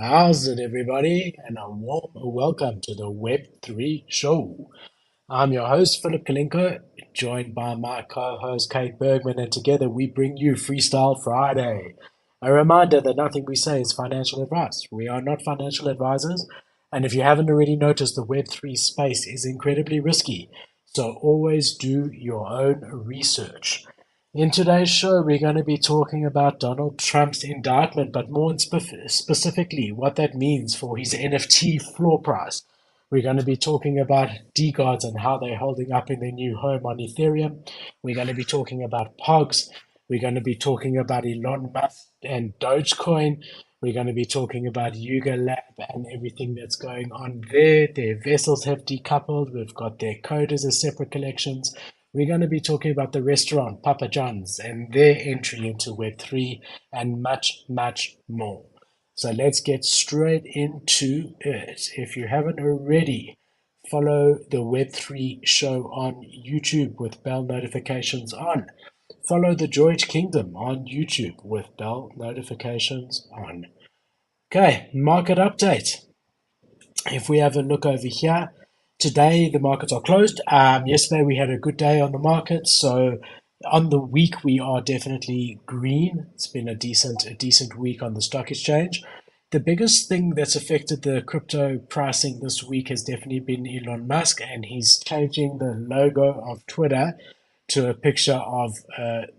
How's it, everybody? And a warm welcome to the Web3 show. I'm your host, Philip Kalinko, joined by my co host, Kate Bergman, and together we bring you Freestyle Friday. A reminder that nothing we say is financial advice. We are not financial advisors, and if you haven't already noticed, the Web3 space is incredibly risky, so always do your own research. In today's show, we're going to be talking about Donald Trump's indictment, but more specifically, what that means for his NFT floor price. We're going to be talking about Degods and how they're holding up in their new home on Ethereum. We're going to be talking about Pogs. We're going to be talking about Elon Musk and Dogecoin. We're going to be talking about Yuga Lab and everything that's going on there. Their vessels have decoupled. We've got their Kodas as separate collections. We're going to be talking about the restaurant Papa John's and their entry into Web3 and much, much more. So let's get straight into it. If you haven't already, follow the Web3 show on YouTube with bell notifications on. Follow the George Kingdom on YouTube with bell notifications on. Okay, market update. If we have a look over here, today the markets are closed. Yesterday we had a good day on the market, so on the week we are definitely green. It's been a decent week on the stock exchange. The biggest thing that's affected the crypto pricing this week has definitely been Elon Musk, and he's changing the logo of Twitter to a picture of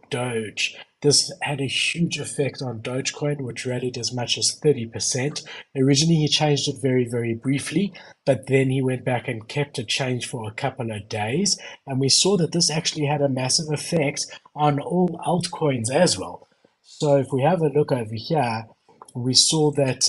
Doge. This had a huge effect on Dogecoin, which rallied as much as 30%. Originally, he changed it very, very briefly, but then he went back and kept it changed for a couple of days. And we saw that this actually had a massive effect on all altcoins as well. So if we have a look over here, we saw that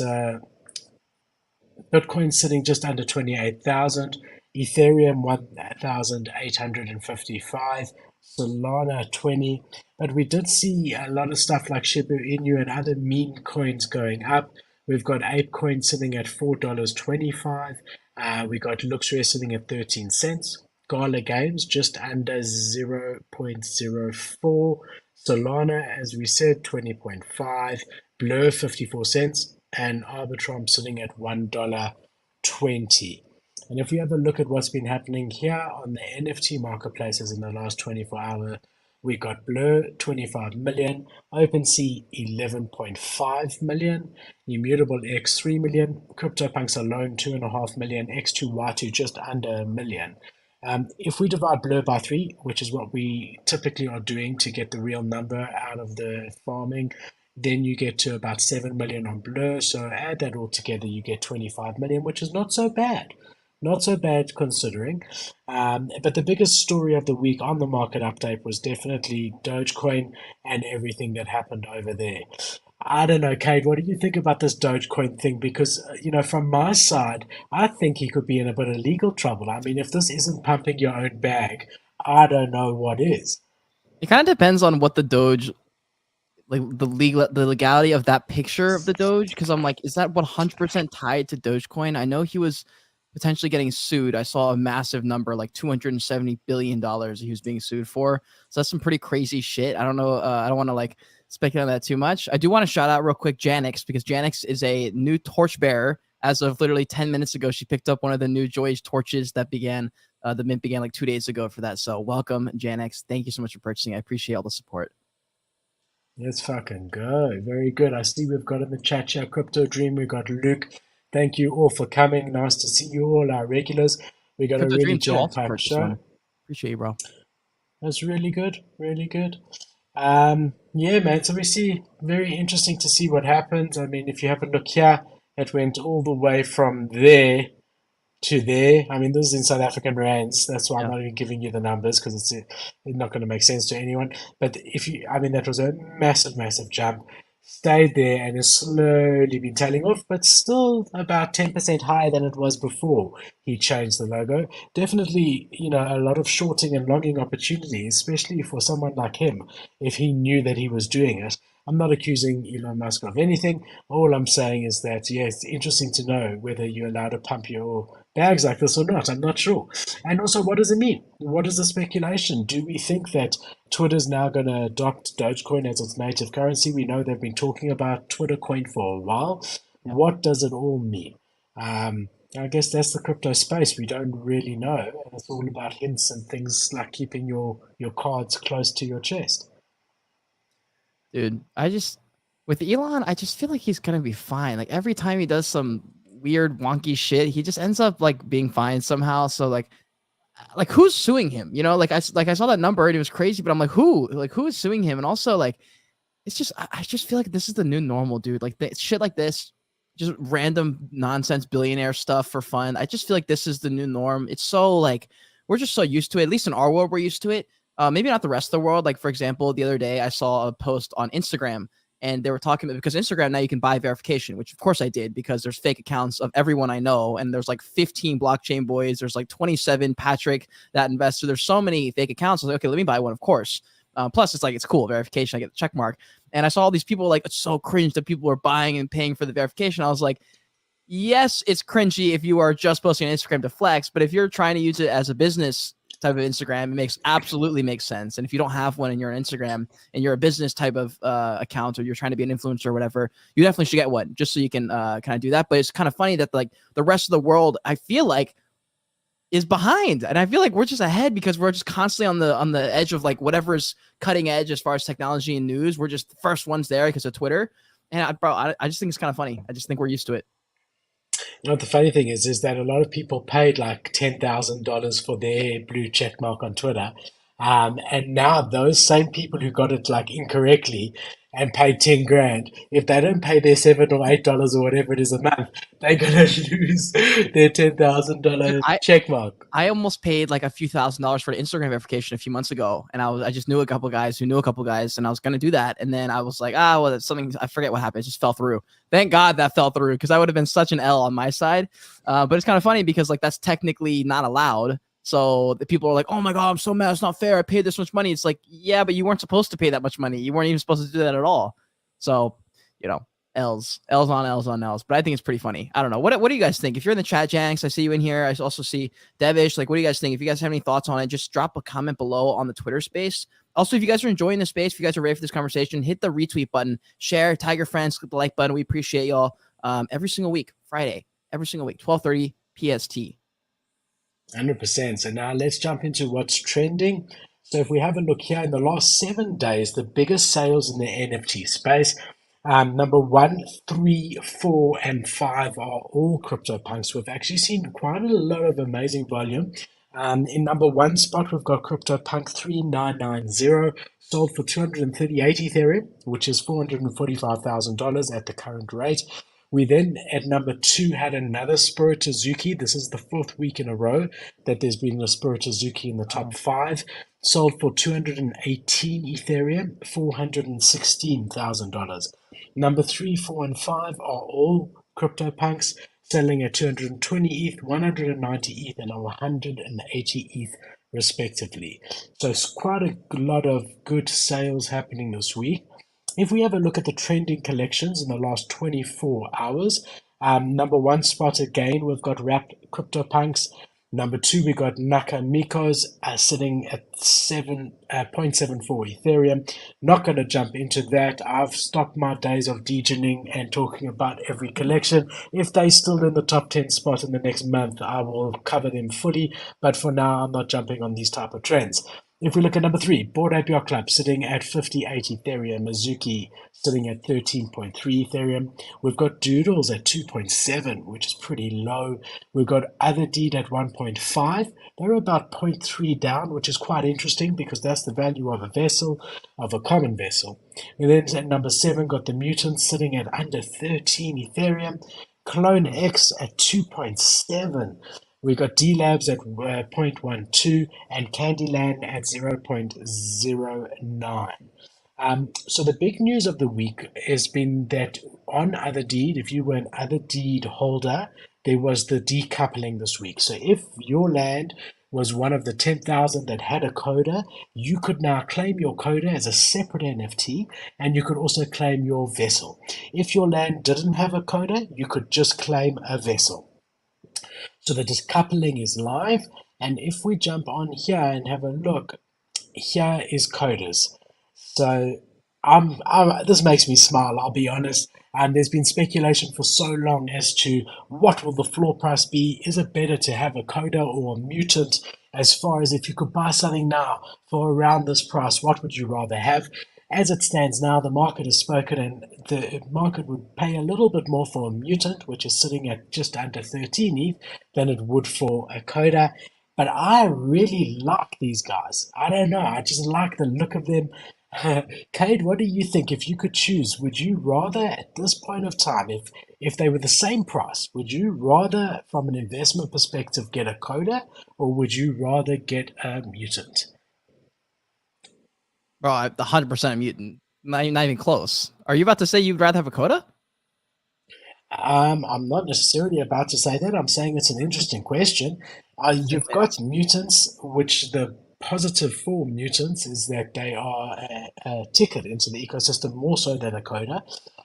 Bitcoin sitting just under 28,000, Ethereum 1,855, Solana 20. But we did see a lot of stuff like Shiba Inu and other meme coins going up. We've got ApeCoin sitting at $4.25. We got Luxray sitting at 13 cents. Gala Games just under 0.04. Solana, as we said, 20.5. Blur 54 cents, and Arbitrum sitting at $1.20. And if we have a look at what's been happening here on the NFT marketplaces in the last 24 hours, we got Blur 25 million, OpenSea 11.5 million, Immutable X 3 million, CryptoPunks alone 2.5 million, X2Y2 just under a million. If we divide Blur by 3, which is what we typically are doing to get the real number out of the farming, then you get to about 7 million on Blur. So add that all together, you get 25 million, which is not so bad. Not so bad considering. But the biggest story of the week on the market update was definitely Dogecoin and everything that happened over there. I don't know, Cade, what do you think about this Dogecoin thing? Because, from my side, I think he could be in a bit of legal trouble. I mean, if this isn't pumping your own bag, I don't know what is. It kind of depends on what the Doge, like the legality of that picture of the Doge. Because I'm like, is that 100% tied to Dogecoin? I know he was potentially getting sued. I saw a massive number, like $270 billion he was being sued for. So that's some pretty crazy shit. I don't know. I don't want to like speculate on that too much. I do want to shout out real quick Janix, because Janix is a new torchbearer. As of literally 10 minutes ago, she picked up one of the new Joy's torches that began. The mint began like 2 days ago for that. So welcome, Janix. Thank you so much for purchasing. I appreciate all the support. Let's fucking go. Very good. I see we've got in the chat here Crypto Dream. We've got Luke. Thank you all for coming. Nice to see you all, our regulars. We got a Crypto really Dream too also jam-packed purchased show. one. Appreciate you, bro. That's really good. Really good. Yeah, man. So we see very interesting to see what happens. I mean, if you have a look here, it went all the way from there to there. I mean, this is in South African rands. That's why I'm Yeah. not even giving you the numbers because it's not going to make sense to anyone. But I mean, that was a massive, massive jump. Stayed there and has slowly been tailing off, but still about 10% higher than it was before he changed the logo. Definitely, a lot of shorting and longing opportunities, especially for someone like him, if he knew that he was doing it. I'm not accusing Elon Musk of anything. All I'm saying is that, yeah, it's interesting to know whether you're allowed to pump your bags like this or not. I'm not sure. And also, what does it mean? What is the speculation? Do we think that Twitter's now going to adopt Dogecoin as its native currency? We know they've been talking about Twitter coin for a while. Yeah. What does it all mean? I guess that's the crypto space. We don't really know, and it's all about hints and things like keeping your cards close to your chest. Dude, I just with Elon, I just feel like he's gonna be fine. Like every time he does some weird wonky shit, he just ends up like being fine somehow. So like who's suing him? You know, like I saw that number and it was crazy, but I'm like who? Like who is suing him? And also like it's just I just feel like this is the new normal, dude. Like shit like this, just random nonsense billionaire stuff for fun. I just feel like this is the new norm. It's so like we're just so used to it. At least in our world, we're used to it. Maybe not the rest of the world. Like for example, the other day I saw a post on Instagram and they were talking about because Instagram now you can buy verification, which of course I did because there's fake accounts of everyone I know, and there's like 15 blockchain boys, there's like 27 Patrick that investor. There's so many fake accounts. I was like, okay, let me buy one, of course. Plus, it's like it's cool verification. I get the check mark, and I saw all these people like it's so cringe that people are buying and paying for the verification. I was like, yes, it's cringy if you are just posting on Instagram to flex, but if you're trying to use it as a business type of Instagram, it absolutely makes sense. And if you don't have one and you're on Instagram and you're a business type of account or you're trying to be an influencer or whatever, you definitely should get one just so you can kind of do that. But it's kind of funny that like the rest of the world, I feel like is behind, and I feel like we're just ahead because we're just constantly on the edge of like whatever's cutting edge as far as technology and news. We're just the first ones there because of Twitter, and I just think it's kind of funny. I just think we're used to it. You know, the funny thing is that a lot of people paid like $10,000 for their blue check mark on Twitter. And now those same people who got it like incorrectly and paid 10 grand, if they don't pay their $7 or $8 or whatever it is a month, they're gonna lose their ten thousand Dude, dollar check mark. I almost paid like a few $1,000s for the Instagram verification a few months ago, and I just knew a couple guys who knew a couple guys, and I was gonna do that, and then I was like, well, that's something I forget what happened. It just fell through. Thank God that fell through because I would have been such an L on my side. But it's kind of funny because like that's technically not allowed. So the people are like, "Oh my God, I'm so mad! It's not fair. I paid this much money." It's like, yeah, but you weren't supposed to pay that much money. You weren't even supposed to do that at all. So, you know, L's on L's on L's. But I think it's pretty funny. I don't know. What do you guys think? If you're in the chat, Janks, I see you in here. I also see Devish. Like, what do you guys think? If you guys have any thoughts on it, just drop a comment below on the Twitter space. Also, if you guys are enjoying the space, if you guys are ready for this conversation, hit the retweet button, share, tag your friends, click the like button. We appreciate y'all. Every single week, Friday, every single week, 12:30 PST. 100%. So now let's jump into what's trending. So if we have a look here in the last 7 days, the biggest sales in the NFT space, number one, three, four, and five are all CryptoPunks. We've actually seen quite a lot of amazing volume. In number one spot, we've got CryptoPunk 3990, sold for 238 Ethereum, which is $445,000 at the current rate. We then, at number two, had another Spiritozuki. This is the fourth week in a row that there's been a Spiritozuki in the top five. Sold for 218 Ethereum, $416,000. Number three, four, and five are all CryptoPunks, selling at 220 ETH, 190 ETH, and 180 ETH, respectively. So it's quite a lot of good sales happening this week. If we have a look at the trending collections in the last 24 hours, number one spot again, we've got Wrapped CryptoPunks. Number two, we got Nakamiko's sitting at 7.74 Ethereum. Not going to jump into that. I've stopped my days of degening and talking about every collection. If they're still in the top 10 spot in the next month, I will cover them fully. But for now, I'm not jumping on these type of trends. If we look at number three, Bored Ape Yacht Club sitting at 58 Ethereum, Mizuki sitting at 13.3 Ethereum. We've got Doodles at 2.7, which is pretty low. We've got Otherdeed at 1.5. They're about 0.3 down, which is quite interesting because that's the value of a vessel, of a common vessel. And then at number seven, got the Mutants sitting at under 13 Ethereum. Clone X at 2.7. We got D Labs at 0.12 and Candyland at 0.09. So the big news of the week has been that on Otherdeed, if you were an Otherdeed holder, there was the decoupling this week. So if your land was one of the 10,000 that had a coda, you could now claim your coda as a separate NFT, and you could also claim your vessel. If your land didn't have a coda, you could just claim a vessel. So the decoupling is live. And if we jump on here and have a look, here is Kodas. So this makes me smile, I'll be honest. And there's been speculation for so long as to what will the floor price be. Is it better to have a coda or a mutant? As far as if you could buy something now for around this price, what would you rather have? As it stands now, the market has spoken, and the market would pay a little bit more for a mutant, which is sitting at just under 13 ETH, than it would for a coda. But I really like these guys. I don't know. I just like the look of them. Cade, what do you think? If you could choose, would you rather, at this point of time, if they were the same price, would you rather, from an investment perspective, get a coda, or would you rather get a mutant? Bro, 100% mutant. Not even close. Are you about to say you'd rather have a coda? I'm not necessarily about to say that. I'm saying it's an interesting question. It's gonna You've say that. got mutants, which the positive for mutants is that they are a ticket into the ecosystem more so than a coda.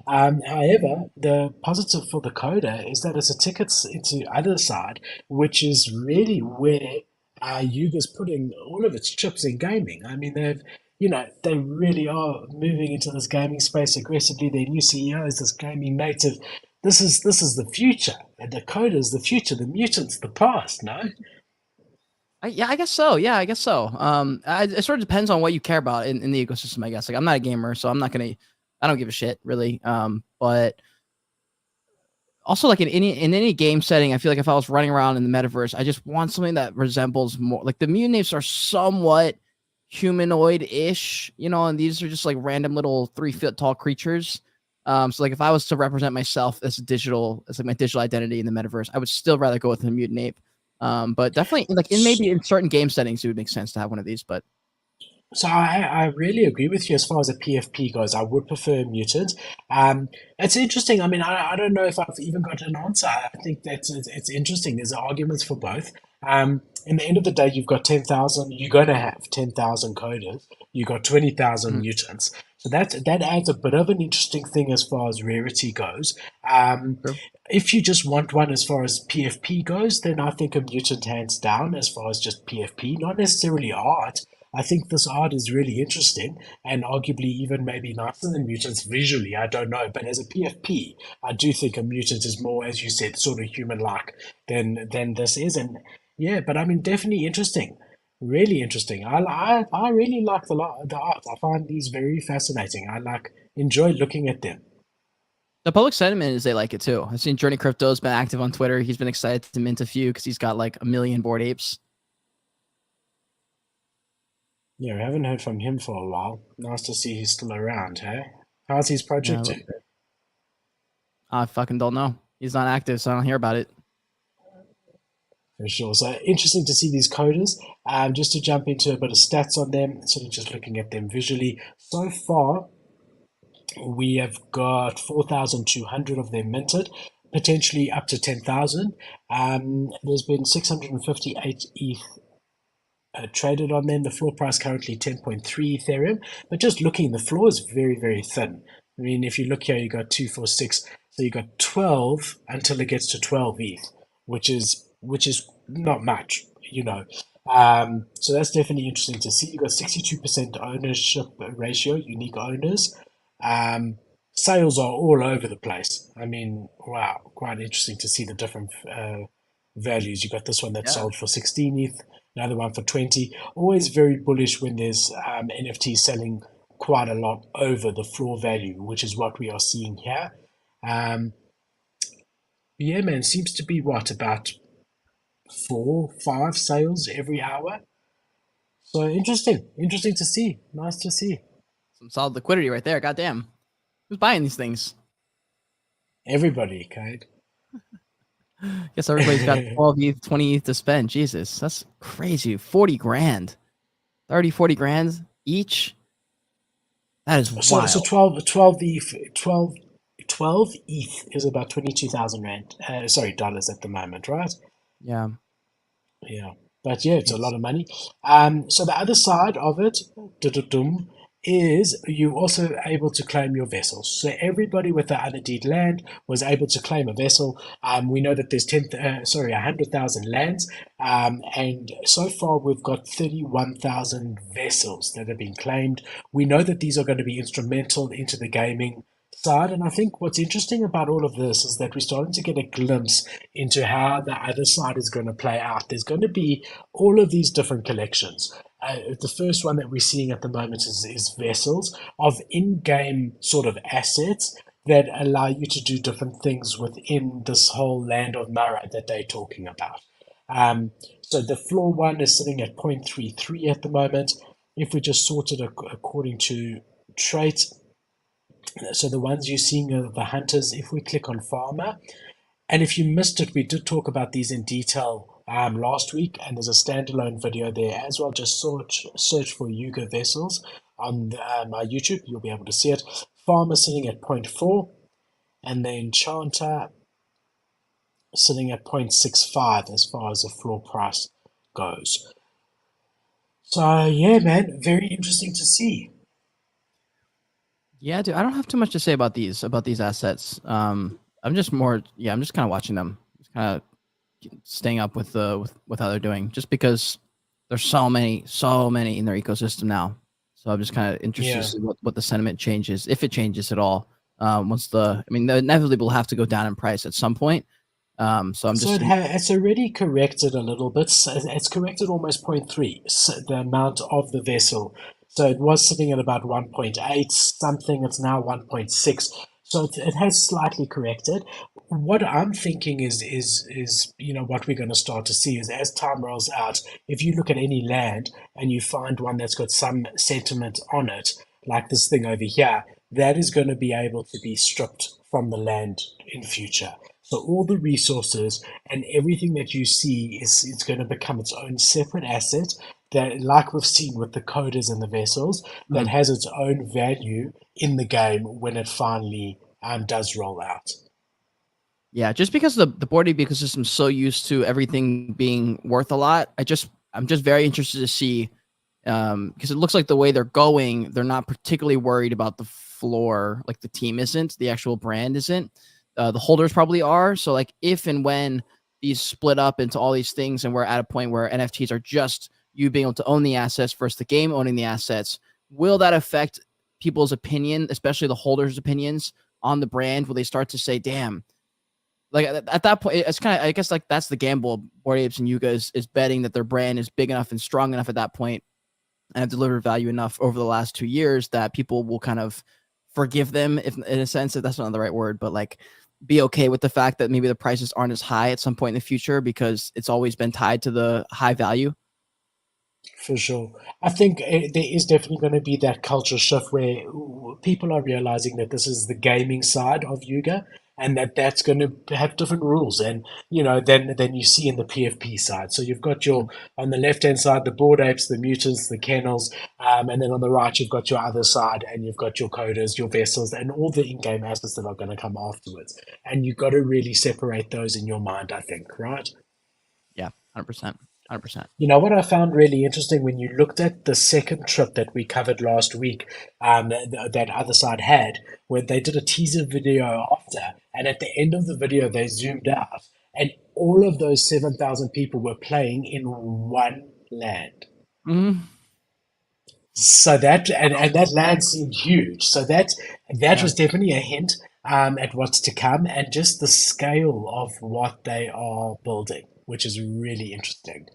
However, the positive for the coda is that it's a ticket into Otherside, which is really where Yuga's putting all of its chips in gaming. I mean, they really are moving into this gaming space aggressively. Their new CEO is this gaming native. This is the future. And the coda is the future. The mutant's the past. No. Yeah, I guess so. Yeah, I guess so. It sort of depends on what you care about in the ecosystem. I guess. Like, I'm not a gamer, so I'm not gonna. I don't give a shit really. But also, like in any game setting, I feel like if I was running around in the metaverse, I just want something that resembles more. Like the mutant apes are somewhat humanoid-ish, and these are just like random little 3 foot tall creatures. So like if I was to represent myself as like my digital identity in the metaverse, I would still rather go with a mutant ape. But definitely like maybe in certain game settings, it would make sense to have one of these. But So I really agree with you as far as a PFP goes. I would prefer mutant. It's interesting. I mean, I don't know if I've even got an answer. I think it's interesting. There's arguments for both. In the end of the day, you've got 10,000. You're going to have 10,000 coders. You've got 20,000 mhm, mutants. So that adds a bit of an interesting thing as far as rarity goes. Um, true. if you just want one as far as PFP goes, then I think a mutant hands down as far as just PFP, not necessarily art. I think this art is really interesting and arguably even maybe nicer than mutants visually. I don't know, but as a PFP, I do think a mutant is more, as you said, sort of human-like than this is. And yeah, but I mean, definitely interesting, really interesting. I really like the art. I find these very fascinating. I enjoy looking at them. The public sentiment is they like it too. I've seen Journey Crypto's been active on Twitter. He's been excited to mint a few because he's got like 1 million bored apes. Yeah, we haven't heard from him for a while. Nice to see he's still around, hey? How's his Yeah, project doing? I fucking don't know. He's not active, so I don't hear about it. For sure. So interesting to see these coders. Just to jump into a bit of stats on them, sort of just looking at them visually. So far, we have got 4,200 of them minted, potentially up to 10,000. There's been 658 ETH traded on them. The floor price currently 10.3 Ethereum, but just looking, the floor is very, very thin. I mean, if you look here, you got 246, so you got 12 until it gets to 12 ETH, which is not much, you know. So that's definitely interesting to see. You got 62% ownership ratio, unique owners. Um, Sales are all over the place. I mean, wow, quite interesting to see the different values. You got this one that Yeah. sold for 16 ETH, another one for 20. Always very bullish when there's NFT selling quite a lot over the floor value, which is what we are seeing here. Um, yeah, man, seems to be what, about 4, 5 sales every hour. So interesting to see. Nice to see. Some solid liquidity right there. Goddamn. Who's buying these things? Everybody, Cade. Guess everybody's got 12 ETH, 20 ETH to spend. Jesus, that's crazy. 40 grand. 30, 40 grand each. That is So wild. 12 ETH, 12 ETH is about 22,000 rand. Sorry, dollars at the moment, right? Yeah. Yeah, but yeah, it's a Jeez. lot of money. So the other side of it, dum-dum-dum, is you also able to claim your vessels. So everybody with the Otherdeed land was able to claim a vessel. We know that there's 100,000 lands, and so far we've got 31,000 vessels that have been claimed. We know that these are going to be instrumental into the gaming side, and I think what's interesting about all of this is that we're starting to get a glimpse into how the other side is going to play out. There's going to be all of these different collections. The first one that we're seeing at the moment is vessels of in-game sort of assets that allow you to do different things within this whole land of Mara that they're talking about. So the floor one is sitting at 0.33 at the moment. If we just sort it according to traits, so the ones you're seeing are the hunters. If we click on farmer, and if you missed it, we did talk about these in detail last week, and there's a standalone video there as well. Just search for Yuga vessels on my YouTube. You'll be able to see it. Farmer sitting at 0.4, and the enchanter sitting at 0.65 as far as the floor price goes. So yeah, man, very interesting to see. Yeah, dude, I don't have too much to say about these assets. I'm just kind of watching them, just kind of staying up with how they're doing, just because there's so many in their ecosystem now. So I'm just kind of interested to see what the sentiment changes, if it changes at all. They inevitably will have to go down in price at some point. It's already corrected a little bit. It's corrected almost 0.3, the amount of the vessel. So it was sitting at about 1.8 something. It's now 1.6. So it has slightly corrected. What I'm thinking is what we're going to start to see is, as time rolls out, if you look at any land and you find one that's got some sentiment on it, like this thing over here, that is going to be able to be stripped from the land in future. So all the resources and everything that you see it's going to become its own separate asset that, like we've seen with the Kodas and the vessels, that has its own value in the game when it finally does roll out. Yeah, just because the board ape ecosystem is so used to everything being worth a lot, I'm just very interested to see, because it looks like the way they're going, they're not particularly worried about the floor, like the team isn't, the actual brand isn't. The holders probably are. So like if and when these split up into all these things and we're at a point where NFTs are just you being able to own the assets versus the game owning the assets, will that affect people's opinion, especially the holders' opinions on the brand? Will they start to say, damn, like at that point, it's kind of, I guess, like that's the gamble Bored Apes and Yuga is betting that their brand is big enough and strong enough at that point and have delivered value enough over the last 2 years that people will kind of forgive them, if in a sense, if that's not the right word, but like be okay with the fact that maybe the prices aren't as high at some point in the future because it's always been tied to the high value. For sure. I think there is definitely going to be that culture shift where people are realizing that this is the gaming side of Yuga and that's going to have different rules and than you see in the PFP side. So you've got your on the left hand side the bored apes, the mutants, the kennels, and then on the right you've got your other side and you've got your coders, your vessels, and all the in-game assets that are going to come afterwards. And you've got to really separate those in your mind, I think, right? Yeah, 100%. 100%. You know what I found really interesting when you looked at the second trip that we covered last week, that other side had, where they did a teaser video after, and at the end of the video they zoomed out, and all of those 7,000 people were playing in one land. Mm-hmm. So that and that land seemed huge. So that was definitely a hint at what's to come, and just the scale of what they are building, which is really interesting.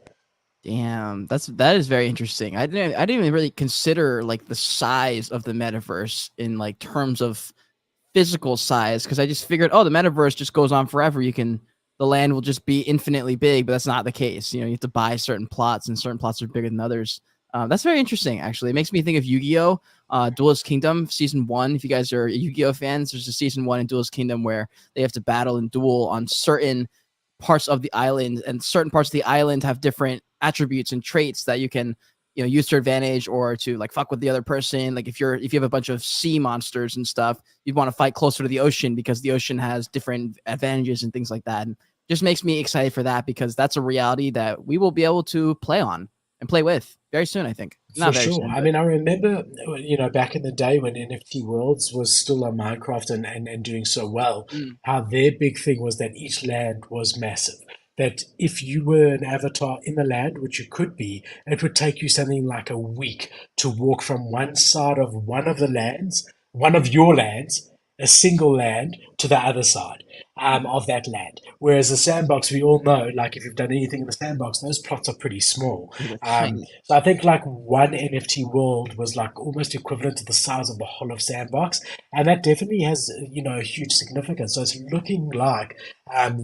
Damn, that is very interesting. I didn't even really consider like the size of the metaverse in like terms of physical size, because I just figured, oh, the metaverse just goes on forever. The land will just be infinitely big, but that's not the case. You have to buy certain plots, and certain plots are bigger than others. That's very interesting, actually. It makes me think of Yu-Gi-Oh! Duelist Kingdom Season 1. If you guys are Yu-Gi-Oh! Fans, there's a Season 1 in Duelist Kingdom where they have to battle and duel on certain parts of the island, and certain parts of the island have different attributes and traits that you can use to your advantage or to like fuck with the other person. Like if you have a bunch of sea monsters and stuff, you'd want to fight closer to the ocean because the ocean has different advantages and things like that. And just makes me excited for that, because that's a reality that we will be able to play on and play with very soon. I think For not very sure. soon, I but mean, I remember, back in the day when NFT Worlds was still on Minecraft and doing so well, mm, how their big thing was that each land was massive. That if you were an avatar in the land, which you could be, it would take you something like a week to walk from one side of one of the lands, one of your lands, a single land, to the other side of that land. Whereas the sandbox, we all know, like if you've done anything in the sandbox, those plots are pretty small. they're tiny. So I think like one NFT world was like almost equivalent to the size of the whole of Sandbox, and that definitely has a huge significance. So it's looking like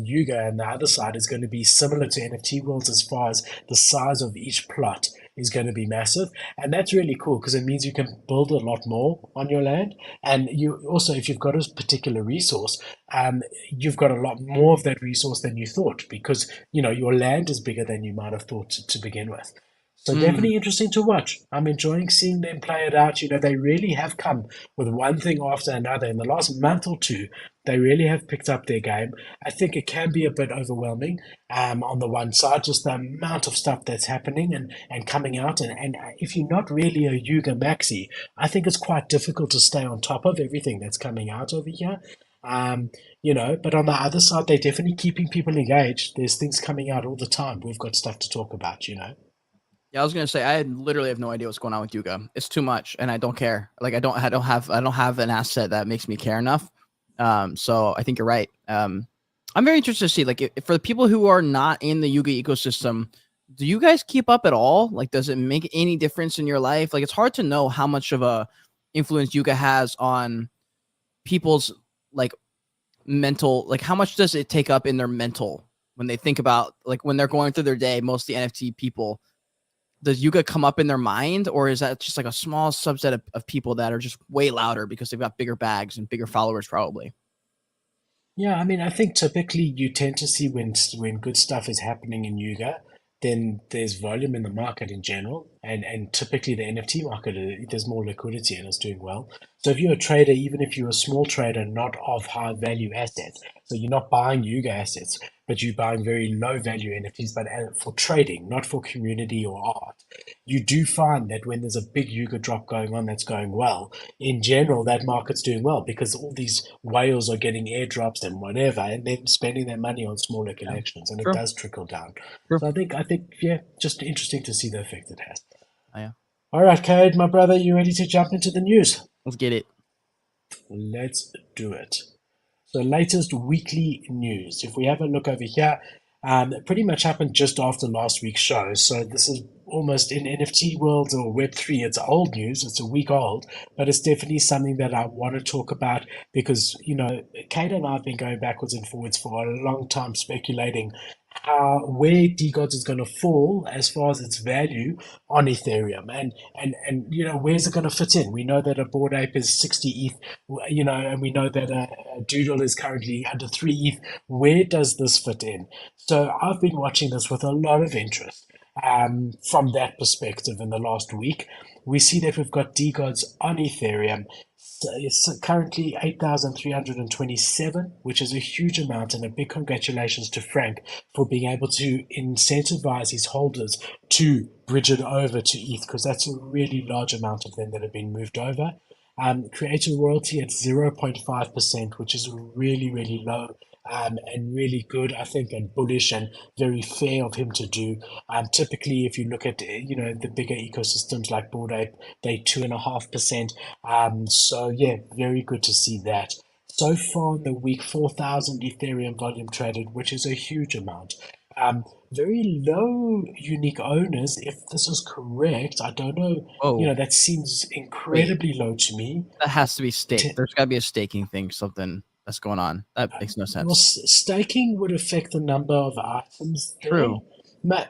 Yuga and the other side is going to be similar to NFT worlds as far as the size of each plot is going to be massive, and that's really cool because it means you can build a lot more on your land, and you also, if you've got a particular resource, you've got a lot more of that resource than you thought because your land is bigger than you might have thought to begin with. So Mm. definitely interesting to watch. I'm enjoying seeing them play it out. They really have come with one thing after another. In the last month or two, they really have picked up their game. I think it can be a bit overwhelming on the one side, just the amount of stuff that's happening and coming out. And if you're not really a Yuga Maxi, I think it's quite difficult to stay on top of everything that's coming out over here. But on the other side, they're definitely keeping people engaged. There's things coming out all the time. We've got stuff to talk about. Yeah, I was gonna say I literally have no idea what's going on with Yuga. It's too much, and I don't care. Like I don't have an asset that makes me care enough. So I think you're right. I'm very interested to see like for the people who are not in the Yuga ecosystem, do you guys keep up at all? Like, does it make any difference in your life? Like, it's hard to know how much of a influence Yuga has on people's like mental. Like, how much does it take up in their mental when they think about like when they're going through their day? Most of the NFT people, does Yuga come up in their mind, or is that just like a small subset of people that are just way louder because they've got bigger bags and bigger followers, probably? Yeah, I mean, I think typically you tend to see when good stuff is happening in Yuga, then there's volume in the market in general, and typically the NFT market there's more liquidity and it's doing well. So if you're a trader, even if you're a small trader, not of high value assets, so you're not buying Yuga assets, but you're buying very low value NFTs, but for trading, not for community or art, you do find that when there's a big Yuga drop going on that's going well, in general, that market's doing well because all these whales are getting airdrops and whatever, and then spending their money on smaller Yeah, collections, and it true, does trickle down. true. So I think, yeah, just interesting to see the effect it has. Oh, yeah, All right, Cade, my brother, you ready to jump into the news? let's get it. Let's do it. So, latest weekly news. If we have a look over here, it pretty much happened just after last week's show. So, this is almost in NFT world or Web3. It's old news, it's a week old, but it's definitely something that I want to talk about because, Kate and I have been going backwards and forwards for a long time speculating where Degods is going to fall as far as its value on Ethereum, and where's it going to fit in? We know that a Bored Ape is 60 ETH, and we know that a Doodle is currently under 3 ETH. Where does this fit in? So I've been watching this with a lot of interest. From that perspective, in the last week, we see that we've got Degods on Ethereum. So it's currently 8,327, which is a huge amount, and a big congratulations to Frank for being able to incentivize his holders to bridge it over to ETH because that's a really large amount of them that have been moved over. Creator royalty at 0.5%, which is really, really low and really good, I think, and bullish and very fair of him to do. Typically, if you look at the bigger ecosystems like Bored Ape, they 2.5%. So yeah, very good to see that. So far in the week, 4,000 Ethereum volume traded, which is a huge amount. Very low unique owners, if this is correct. I don't know. Oh, That seems wait, incredibly low to me. that has to be stake. T- There's got to be a staking thing, something that's going on. That makes no well, sense. staking would affect the number of items there. True. But,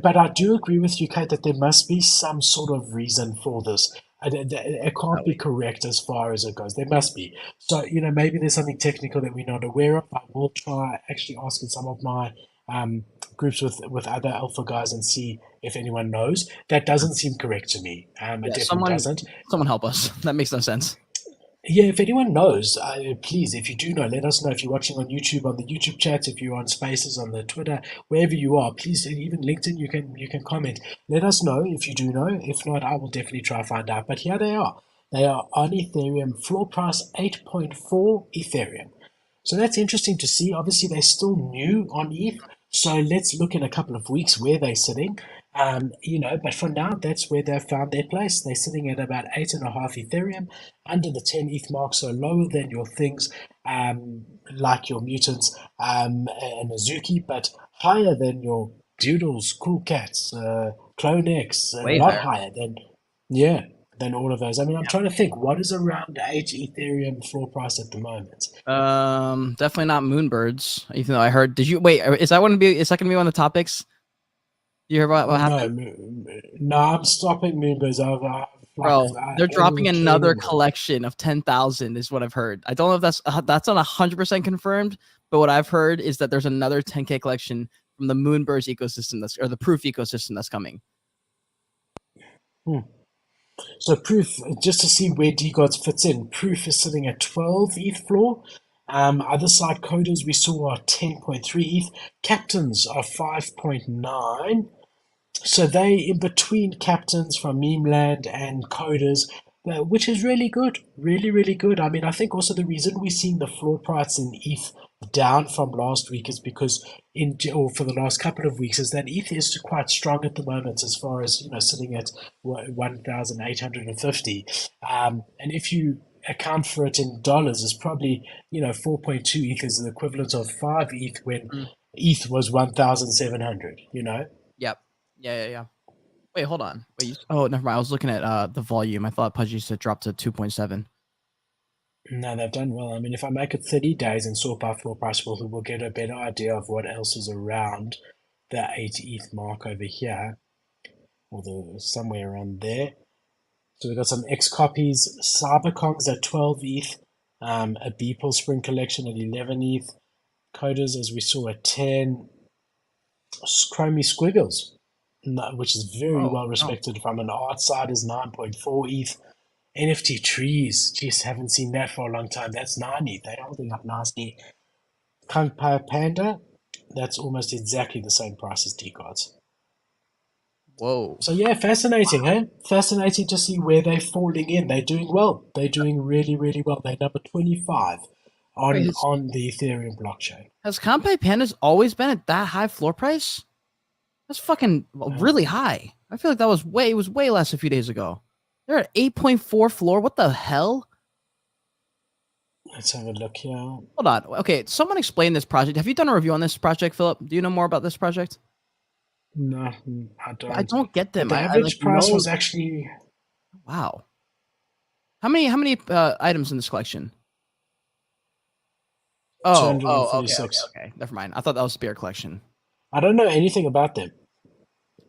but I do agree with you, Kate, that there must be some sort of reason for this. It can't be Probably. correct as far as it goes. There must be. So, maybe there's something technical that we're not aware of. I will try actually asking some of my groups with other alpha guys and see if anyone knows. That doesn't seem correct to me. It Yeah, definitely someone doesn't. someone help us. That makes no sense. Yeah, if anyone knows, please, if you do know, let us know. If you're watching on YouTube, on the YouTube chat, if you're on Spaces, on the Twitter, wherever you are, please, even LinkedIn, you can comment. Let us know if you do know. If not, I will definitely try to find out. But here they are. They are on Ethereum, floor price 8.4 Ethereum. So that's interesting to see. Obviously, they're still new on ETH. So let's look in a couple of weeks where they're sitting. But for now, that's where they've found their place. They're sitting at about 8.5 Ethereum, under the 10 ETH mark, so lower than your things like your mutants and Azuki, but higher than your doodles, cool cats, clone X, a Way lot higher. higher than, yeah, than all of those. I mean, I'm Yeah. trying to think what is around 8 Ethereum floor price at the moment. Definitely not Moonbirds. Even though I heard, did you wait? Is that one be? Is that gonna be one of the topics? You hear about what No, happened, no, I'm stopping Moonbirds over. Like, bro? They're I don't dropping even care another anymore. collection of 10,000, is what I've heard. I don't know if that's not 100% confirmed, but what I've heard is that there's another 10K collection from the Moonbirds ecosystem or the Proof ecosystem that's coming. Hmm. So Proof, just to see where Degods fits in, Proof is sitting at 12 ETH floor. Other side Kodas we saw are 10.3 ETH. Captains are 5.9. So they in between captains from Memeland and coders, which is really good, really, really good. I mean, I think also the reason we're seeing the floor price in ETH down from last week is because or for the last couple of weeks is that ETH is quite strong at the moment as far as sitting at 1,850, and if you account for it in dollars, it's probably 4.2 ETH is the equivalent of 5 ETH when Mm. ETH was 1,700. You know. Yep. Yeah. Wait, hold on. Wait. Oh, never mind. I was looking at the volume. I thought Pudgy said dropped to 2.7. No, they've done well. I mean, if I make it 30 days and sort by floor price, we'll get a better idea of what else is around the 8 ETH mark over here, or somewhere around there. So we've got some X copies, Cybercongs at 12 ETH, a Beeple Spring Collection at 11 ETH, Coders as we saw at 10, Chromie Squiggles, which is very Oh well no. respected from an art side, is 9.4 ETH. NFT trees, just haven't seen that for a long time. That's 9 ETH. They're holding up nicely. Kung Pao Panda, that's almost exactly the same price as Degods. Whoa. So yeah, fascinating, huh? Fascinating to see where they're falling in. They're doing well. They're doing really, really well. They're number 25 Wait, on the Ethereum blockchain. has Kampai Pandas always been at that high floor price? That's fucking really high. I feel like it was way less a few days ago. They're at 8.4 floor. What the hell? Let's have a look here. Hold on. Okay, someone explain this project. Have you done a review on this project, Philip? Do you know more about this project? No, I I don't. don't get But them. the I like average price know. was actually Wow. How many items in this collection? Okay. Never mind. I thought that was Spear collection. I don't know anything about them.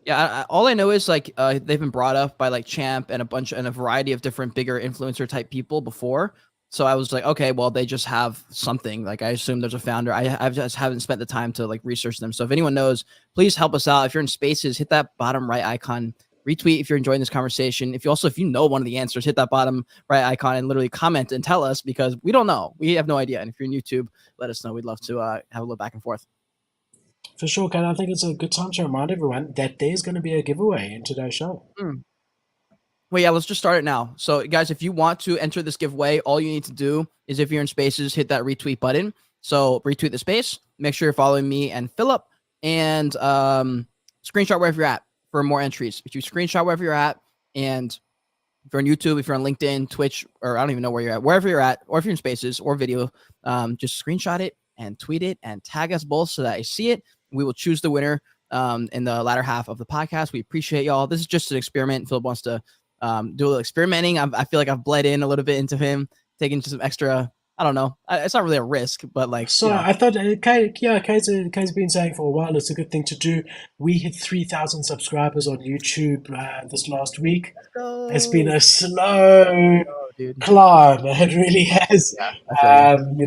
Yeah, all I know is like they've been brought up by like Champ and a variety of different bigger influencer type people before. So I was like, okay, well they just have something. Like I assume there's a founder. I just haven't spent the time to like research them. So if anyone knows, please help us out. If you're in Spaces, hit that bottom right icon. Retweet if you're enjoying this conversation. If you know one of the answers, hit that bottom right icon and literally comment and tell us because we don't know. We have no idea. And if you're in YouTube, let us know. We'd love to have a little back and forth. For sure, Ken. I think it's a good time to remind everyone that there's going to be a giveaway in today's show. Well, yeah, let's just start it now. So, guys, if you want to enter this giveaway, all you need to do is if you're in Spaces, hit that retweet button. So, retweet the space. Make sure you're following me and Philip, and screenshot wherever you're at for more entries. If you screenshot wherever you're at, and if you're on YouTube, if you're on LinkedIn, Twitch, or I don't even know where you're at, wherever you're at, or if you're in Spaces or video, just screenshot it and tweet it and tag us both so that I see it. We will choose the winner in the latter half of the podcast. We appreciate y'all. This is just an experiment. Philip wants to do a little experimenting. I feel like I've bled in a little bit into him, taking some extra. I don't know. It's not really a risk, but like So I thought, Kate's been saying for a while it's a good thing to do. We hit 3,000 subscribers on YouTube this last week. It's been a slow dude. climb. It really has. Yeah, I feel you.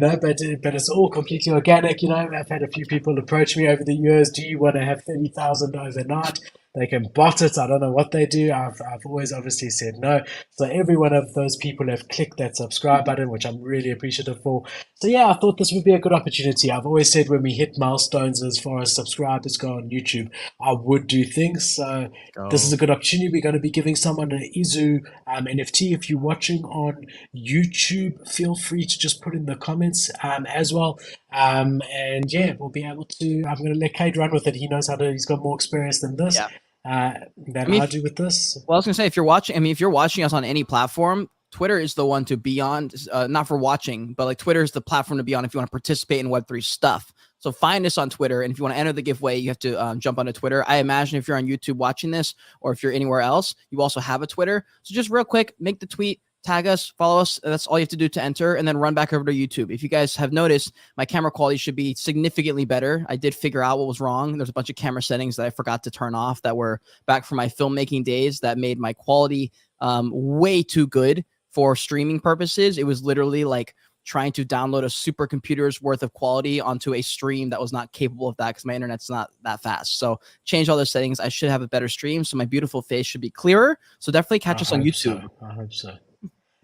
But it's all completely organic. I've had a few people approach me over the years. Do you want to have 30,000 overnight? they can bot it. I don't know what they do. I've always obviously said no. So every one of those people have clicked that subscribe button, which I'm really appreciative for. So yeah, I thought this would be a good opportunity. I've always said when we hit milestones as far as subscribers go on YouTube, I would do things. So this is Go. a good opportunity. We're going to be giving someone an Izu NFT. If you're watching on YouTube, feel free to just put in the comments as well. And yeah, we'll be able to. I'm going to let Cade run with it. He knows how to. He's got more experience than this, Yeah. than I mean, I do with this. well, I was gonna say, if you're watching, I mean, if you're watching us on any platform, Twitter is the one to be on. Not for watching, but like Twitter is the platform to be on if you want to participate in Web3 stuff. So find us on Twitter, and if you want to enter the giveaway, you have to jump onto Twitter. I imagine if you're on YouTube watching this, or if you're anywhere else, you also have a Twitter. So just real quick, make the tweet, tag us, follow us. That's all you have to do to enter, and then run back over to YouTube. If you guys have noticed, my camera quality should be significantly better. I did figure out what was wrong. There's a bunch of camera settings that I forgot to turn off that were back from my filmmaking days that made my quality way too good for streaming purposes. It was literally like trying to download a supercomputer's worth of quality onto a stream that was not capable of that because my internet's not that fast. So change all those settings. I should have a better stream, so my beautiful face should be clearer. So definitely catch us on YouTube. I hope so.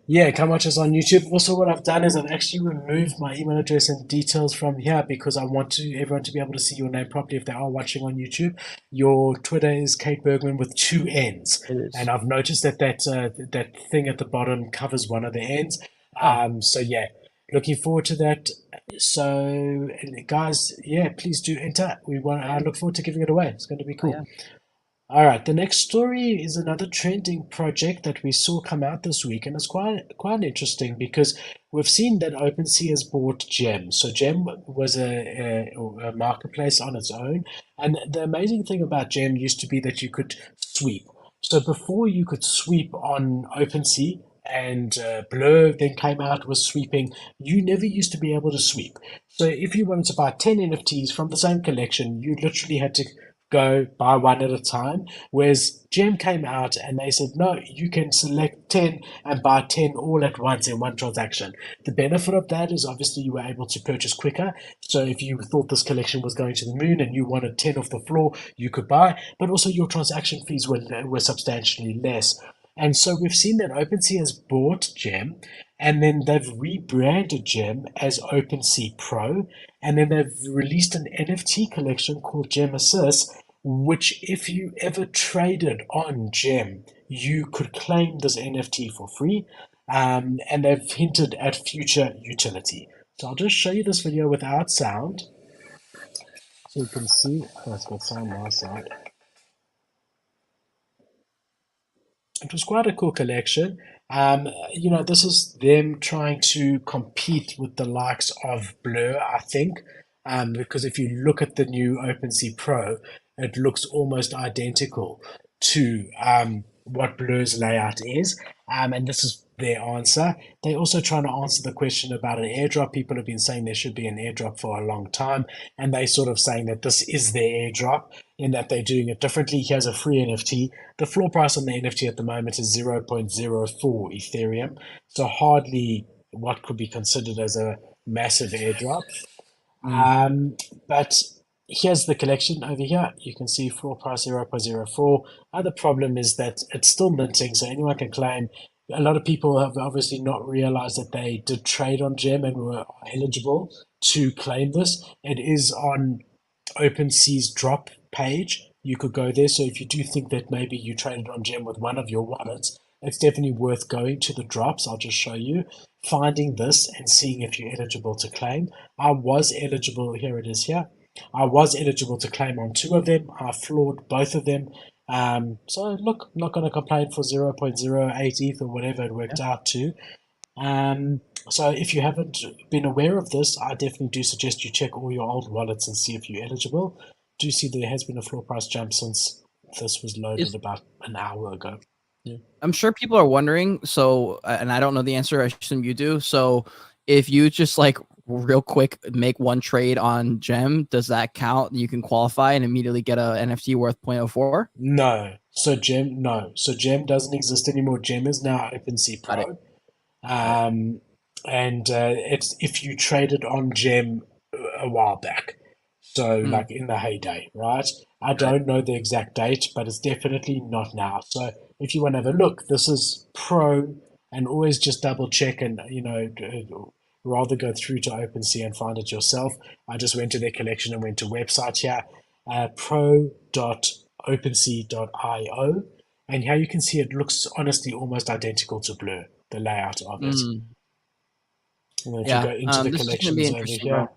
Yeah, come watch us on YouTube. Also, what I've done is I've actually removed my email address and details from here because I want everyone to be able to see your name properly if they are watching on YouTube. Your Twitter is Kate Bergman with two N's, It is. and I've noticed that that thing at the bottom covers one of the ends. Oh, So yeah, looking forward to that. So guys, yeah, please do enter. I look forward to giving it away. It's going to be yeah. cool. All right, the next story is another trending project that we saw come out this week, and it's quite interesting because we've seen that OpenSea has bought Gem. So Gem was a marketplace on its own, and the amazing thing about Gem used to be that you could sweep. So before you could sweep on OpenSea, and Blur then came out with sweeping, you never used to be able to sweep. So if you wanted to buy 10 NFTs from the same collection, you literally had to go buy one at a time. Whereas Gem came out and they said, no, you can select 10 and buy 10 all at once in one transaction. The benefit of that is obviously you were able to purchase quicker. So if you thought this collection was going to the moon and you wanted 10 off the floor, you could buy, but also your transaction fees were substantially less. And so we've seen that OpenSea has bought Gem and then they've rebranded Gem as OpenSea Pro. And then they've released an NFT collection called Gem Assist, which if you ever traded on Gem, you could claim this NFT for free. And they've hinted at future utility. So I'll just show you this video without sound. So you can see, oh, it's got sound on my side. It was quite a cool collection. This is them trying to compete with the likes of Blur, I think, because if you look at the new OpenSea Pro, it looks almost identical to what Blur's layout is, and this is their answer. They're also trying to answer the question about an airdrop. People have been saying there should be an airdrop for a long time, and they sort of saying that this is their airdrop in that they're doing it differently. Here's a free NFT. The floor price on the NFT at the moment is 0.04 Ethereum, so hardly what could be considered as a massive airdrop. Mm. But here's the collection over here. You can see floor price 0.04. Other problem is that it's still minting, so anyone can claim. A lot of people have obviously not realized that they did trade on Gem and were eligible to claim this. It is on OpenSea's drop page. You could go there. So if you do think that maybe you traded on Gem with one of your wallets, it's definitely worth going to the drops. I'll just show you, finding this and seeing if you're eligible to claim. I was eligible, here it is here. I was eligible to claim on two of them. I floored both of them. So look, I'm not going to complain for 0.08 ETH or whatever it worked out to. So if you haven't been aware of this, I definitely do suggest you check all your old wallets and see if you're eligible. Do see there has been a floor price jump since this was loaded about an hour ago. Yeah. I'm sure people are wondering. So, and I don't know the answer. I assume you do. So, if you just like real quick make one trade on Gem, does that count? You can qualify and immediately get a NFT worth 0.04. No. So Gem doesn't exist anymore. Gem is now OpenSea Got it. Pro. And it's if you traded on Gem a while back. So, Mm, like in the heyday, right? I got it. don't know the exact date, but it's definitely not now. So, if you want to have a look, this is Pro, and always just double check and, rather go through to OpenSea and find it yourself. I just went to their collection and went to website here, pro.opensea.io. And here you can see it looks honestly almost identical to Blur, the layout of it. Mm, And then if you yeah. go into the This is gonna be collections over interesting, bro. here,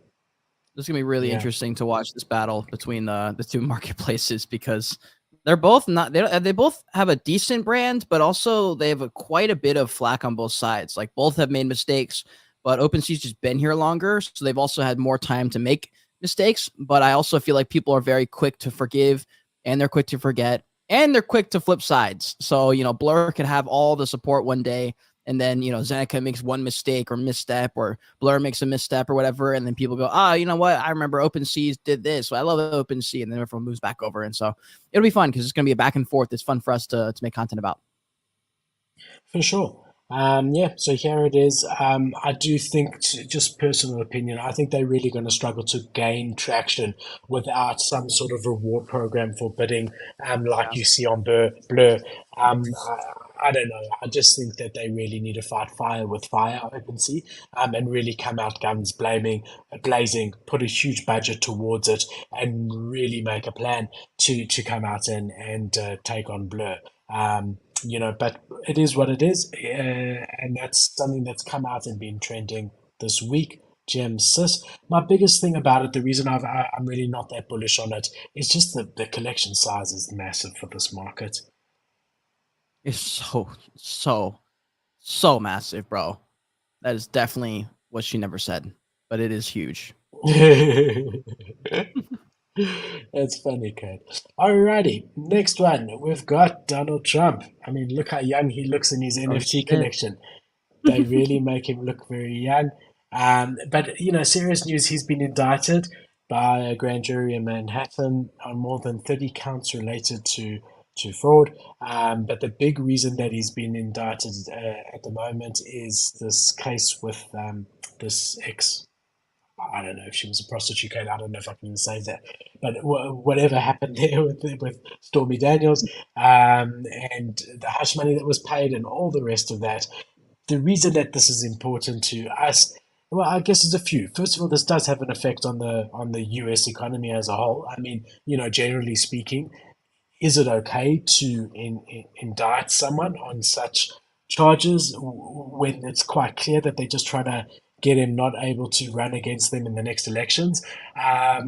This is gonna be really yeah, interesting to watch this battle between the two marketplaces because they're both not they both have a decent brand, but also they have quite a bit of flack on both sides. Like both have made mistakes, but OpenSea's just been here longer, so they've also had more time to make mistakes. But I also feel like people are very quick to forgive, and they're quick to forget, and they're quick to flip sides. So Blur could have all the support one day, and then Zeneca makes one mistake or misstep, or Blur makes a misstep or whatever, and then people go, oh, you know what? I remember OpenSea did this, so I love OpenSea, and then everyone moves back over, and so it'll be fun because it's going to be a back and forth. It's fun for us to make content about. for sure. Yeah, so here it is. I do think, just personal opinion, I think they're really going to struggle to gain traction without some sort of reward program for bidding, like Yeah. you see on Blur. I don't know. I just think that they really need to fight fire with fire, OpenSea, and really come out guns blazing, put a huge budget towards it, and really make a plan to come out and take on Blur. But it is what it is, and that's something that's come out and been trending this week. Gem.xyz. My biggest thing about it, the reason I'm really not that bullish on it, is just the collection size is massive for this market. It's so massive, bro. That is definitely what she never said, but it is huge. That's funny, Cade. Alrighty, next one. We've got Donald Trump. I mean, look how young he looks in his Oh NFT shit. collection. They really make him look very young. But serious news. He's been indicted by a grand jury in Manhattan on more than 30 counts related to fraud. But the big reason that he's been indicted at the moment is this case with this ex. I don't know if she was a prostitute. I don't know if I can even say that, but whatever happened there with Stormy Daniels, and the hush money that was paid and all the rest of that. The reason that this is important to us, well, I guess there's a few. First of all, this does have an effect on the U.S. economy as a whole. I mean, generally speaking, is it okay to indict someone on such charges when it's quite clear that they're just trying to get him not able to run against them in the next elections? I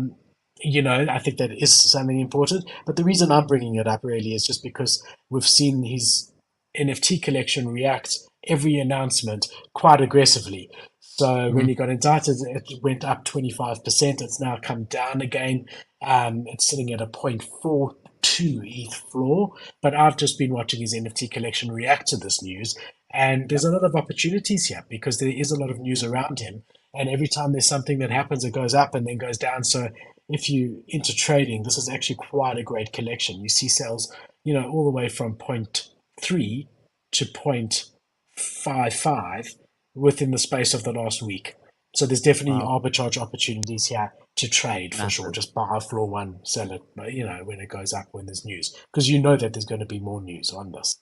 think that is something important. But the reason I'm bringing it up really is just because we've seen his NFT collection react every announcement quite aggressively. So when Mhm. he got indicted, it went up 25%. It's now come down again. It's sitting at a 0.42 ETH floor. But I've just been watching his NFT collection react to this news. And there's a lot of opportunities here because there is a lot of news around him. And every time there's something that happens, it goes up and then goes down. So if you into trading, this is actually quite a great collection. You see sales, all the way from zero point 0.3 to 0.55 within the space of the last week. So there's definitely Wow. arbitrage opportunities here to trade for sure. Massive. Just buy floor one, sell it, when it goes up, when there's news. Because you know that there's going to be more news on this.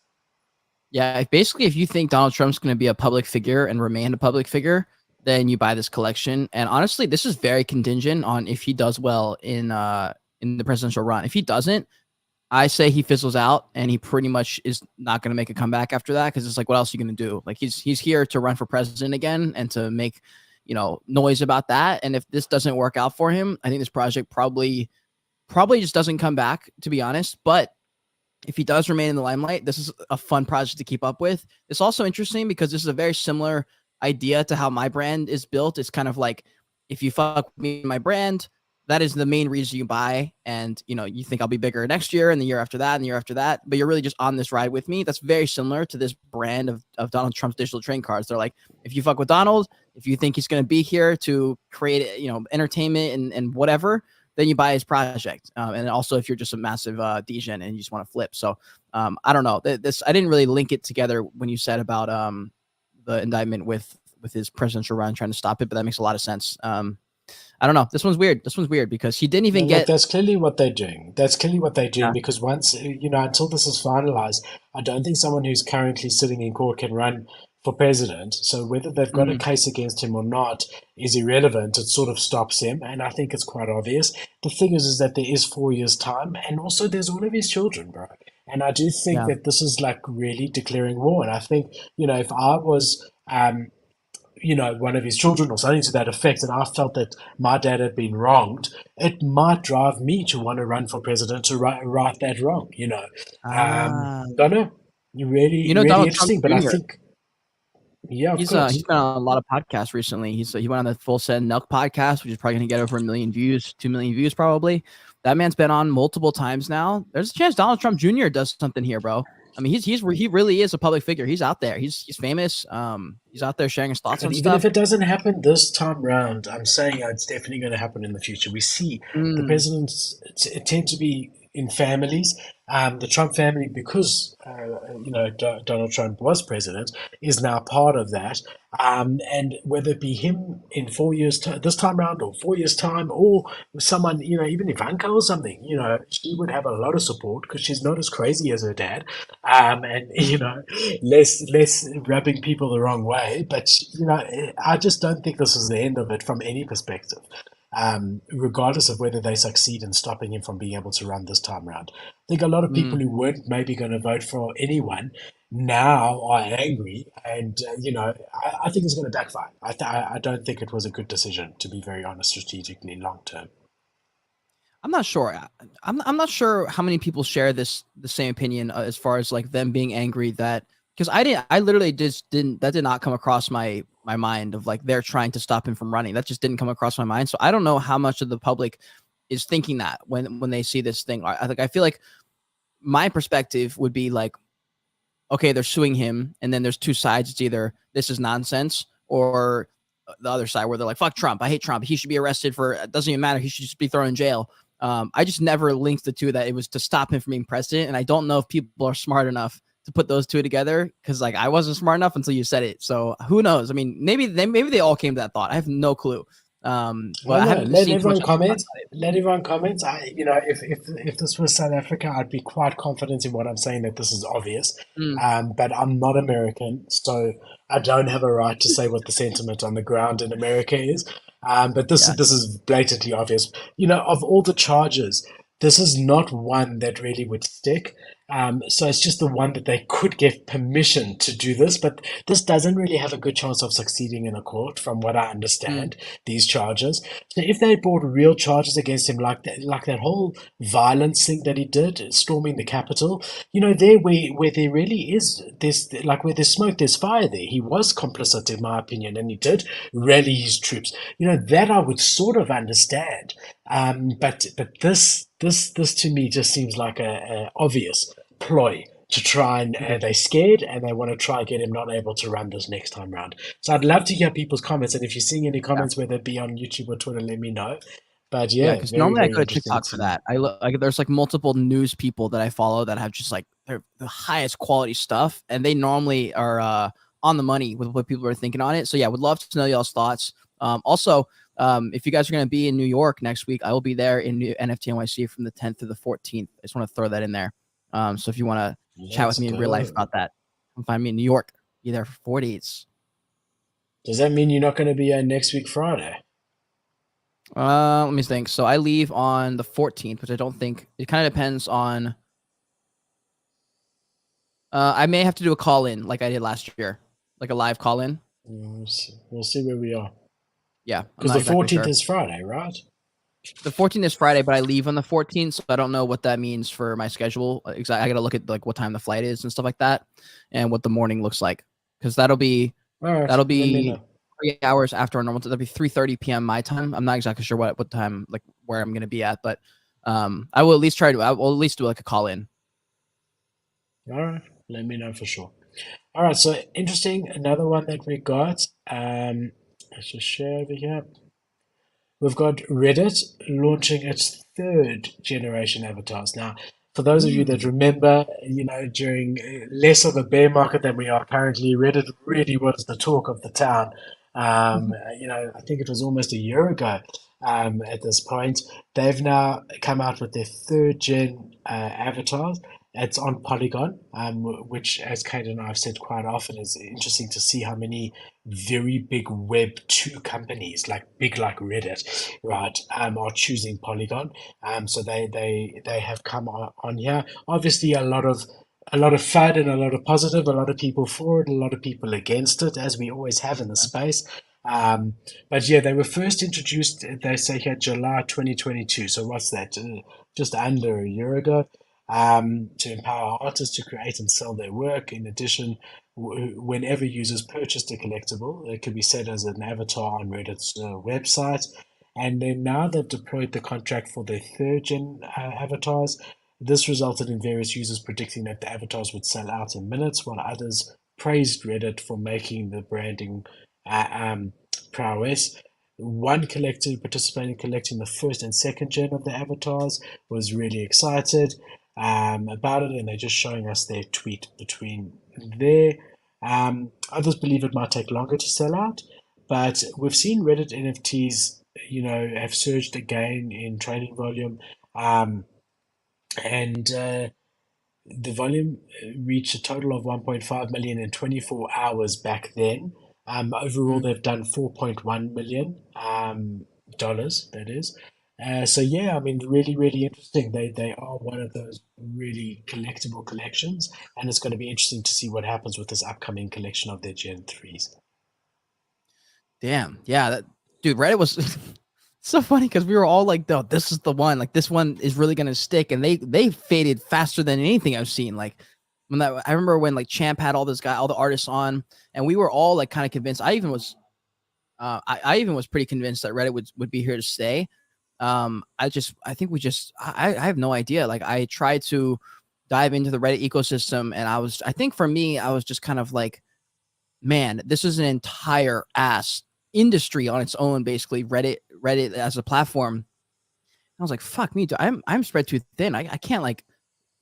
Yeah, basically, if you think Donald Trump's going to be a public figure and remain a public figure, then you buy this collection. And honestly, this is very contingent on if he does well in the presidential run. If he doesn't, I say he fizzles out and he pretty much is not going to make a comeback after that because it's like, what else are you going to do? Like he's here to run for president again and to make noise about that. And if this doesn't work out for him, I think this project probably just doesn't come back, to be honest. But if he does remain in the limelight, this is a fun project to keep up with. It's also interesting because this is a very similar idea to how my brand is built. It's kind of like if you fuck with me and my brand, that is the main reason you buy. And you think I'll be bigger next year and the year after that and the year after that, but you're really just on this ride with me. That's very similar to this brand of Donald Trump's digital trading cards. They're like, if you fuck with Donald, if you think he's going to be here to create, entertainment and whatever, then you buy his project. And also if you're just a massive degen and you just want to flip. So I don't know. This I didn't really link it together when you said about the indictment with his presidential run trying to stop it, but that makes a lot of sense. I don't know. This one's weird. This one's weird because he didn't No, even look, get. that's clearly what they're doing. That's clearly what they're doing Yeah. because once, until this is finalized, I don't think someone who's currently sitting in court can run for president. So whether they've got a Mm, case against him or not is irrelevant. It sort of stops him. And I think it's quite obvious. The thing is that there is 4 years' time. And also there's all of his children, bro. And I do think yeah. that this is like really declaring war. And I think, if I was, one of his children or something to that effect, and I felt that my dad had been wronged, it might drive me to want to run for president to right that wrong, Ah. Don't know. Really, You know really Donald Trump interesting. But I Jr. think, yeah, of He's course. been on a lot of podcasts recently. He went on the Full Send Milk podcast, which is probably going to get over 1 million views, 2 million views probably. That man's been on multiple times now. There's a chance Donald Trump Jr. does something here, bro. I mean, he really is a public figure. He's out there. He's famous. He's out there sharing his thoughts But on even if stuff. it doesn't happen this time round, I'm saying it's definitely going to happen in the future. We see the Mm, presidents tend to be in families. The Trump family, because Donald Trump was president, is now part of that. And whether it be him in 4 years this time round, or 4 years time, or someone, even Ivanka or something, she would have a lot of support because she's not as crazy as her dad, and less rubbing people the wrong way. But I just don't think this is the end of it from any perspective. Regardless of whether they succeed in stopping him from being able to run this time round. I think a lot of people mm. who weren't maybe going to vote for anyone now are angry, and I think it's going to backfire. I don't think it was a good decision, to be very honest, strategically long term. I'm not sure. I'm not sure how many people share the same opinion as far as like them being angry that because I literally just didn't that did not come across my mind of like they're trying to stop him from running. That just didn't come across my mind. So I don't know how much of the public is thinking that when they see this thing. I feel like my perspective would be like, okay, they're suing him, and then there's two sides. It's either this is nonsense or the other side where they're like, fuck Trump. I hate Trump. He should be arrested for it doesn't even matter. He should just be thrown in jail. I just never linked the two that it was to stop him from being president. And I don't know if people are smart enough to put those two together because like I wasn't smart enough until you said it. So who knows? I mean, maybe they all came to that thought. I have no clue. I But I don't know. haven't Let seen too much everyone else about comment. Let everyone comment. If this was South Africa, I'd be quite confident in what I'm saying that this is obvious. it. Mm, But I'm not American, so I don't have a right to say what the sentiment on the ground in America is. But this yeah. this is blatantly obvious. Of all the charges, this is not one that really would stick. So it's just the one that they could get permission to do this, but this doesn't really have a good chance of succeeding in a court, from what I Mm, understand, these charges. So if they brought real charges against him, like that whole violence thing that he did, storming the Capitol, there where there really is this, like where there's smoke, there's fire there. He was complicit, in my opinion, and he did rally his troops. That I would sort of understand. But this to me just seems like a obvious ploy to try and mm, they're scared and they want to try get him not able to run this next time round. So I'd love to hear people's comments, and if you're seeing any yeah. comments, whether it be on YouTube or Twitter, let me know. But Yeah, yeah, because very, normally I very go to interesting TikTok for to. that. I look like there's like multiple news people that I follow that have just like they're the highest quality stuff, and they normally are on the money with what people are thinking on it. So yeah, would love to know y'all's thoughts. Also, if you guys are going to be in New York next week, I will be there in NFT NYC from the 10th to the 14th. I just want to throw that in there. So if you want to chat with Let's me in real life go. about that, come find me in New York. Be there for 4 days. Does that mean you're not going to be next week Friday? Let me think. So I leave on the 14th, which I don't think it kind of depends on. I may have to do a call in like I did last year, like a live call in. We'll see where we are. Yeah, I'm Because not the exactly 14th sure. is Friday, right? The 14th is Friday, but I leave on the 14th, so I don't know what that means for my schedule. Exactly, I got to look at like what time the flight is and stuff like that, and what the morning looks like, because All right, that'll let me be know. 3 hours after our normal. That'll be 3:30 p.m. my time. I'm not exactly sure what time like where I'm gonna be at, but I will at least try to. I will at least do like a call in. All right, let me know for sure. All right, so interesting. Another one that we got. Let's just share over here. We've got Reddit launching its third generation avatars. Now, for those of you that Mm. remember, during less of a bear market than we are currently, Reddit really was the talk of the town. I think it was almost a year ago at this point. They've now come out with their third gen avatars. It's on Polygon, which, as Cade and I have said quite often, is interesting to see how many very big Web 2 companies, like big like Reddit, right, are choosing Polygon. So they have come on here. Obviously, a lot of fun and a lot of positive, a lot of people for it, a lot of people against it, as we always have in the space. Um, but yeah, they were first introduced, they say here, July 2022. So what's that? Just under a year ago, to empower artists to create and sell their work. In addition, whenever users purchased a collectible, it could be set as an avatar on Reddit's website. And then now they've deployed the contract for their third gen avatars. This resulted in various users predicting that the avatars would sell out in minutes, while others praised Reddit for making the branding prowess. One collector who participated in collecting the first and second gen of the avatars was really excited about it, and they're just showing us their tweet between there. Others believe it might take longer to sell out, but we've seen Reddit NFTs, have surged again in trading volume. And the volume reached a total of 1.5 million in 24 hours back then. Overall, Mm. they've done 4.1 million dollars. That is. So yeah, I mean, really, really interesting. They are one of those really collectible collections, and it's going to be interesting to see what happens with this upcoming collection of their Gen threes. Damn. Yeah. Dude, Reddit was so funny because we were all like, "No, this is the one. Like, this one is really gonna stick." And they faded faster than anything I've seen. Like, I remember when like Champ had all the artists on, and we were all like kind of convinced. I even was pretty convinced that Reddit would be here to stay. I think I have no idea. Like, I tried to dive into the Reddit ecosystem, and I think for me, I was just kind of like, man, this is an entire ass industry on its own, basically. Reddit as a platform. I was like, fuck me, dude, I'm spread too thin. I can't like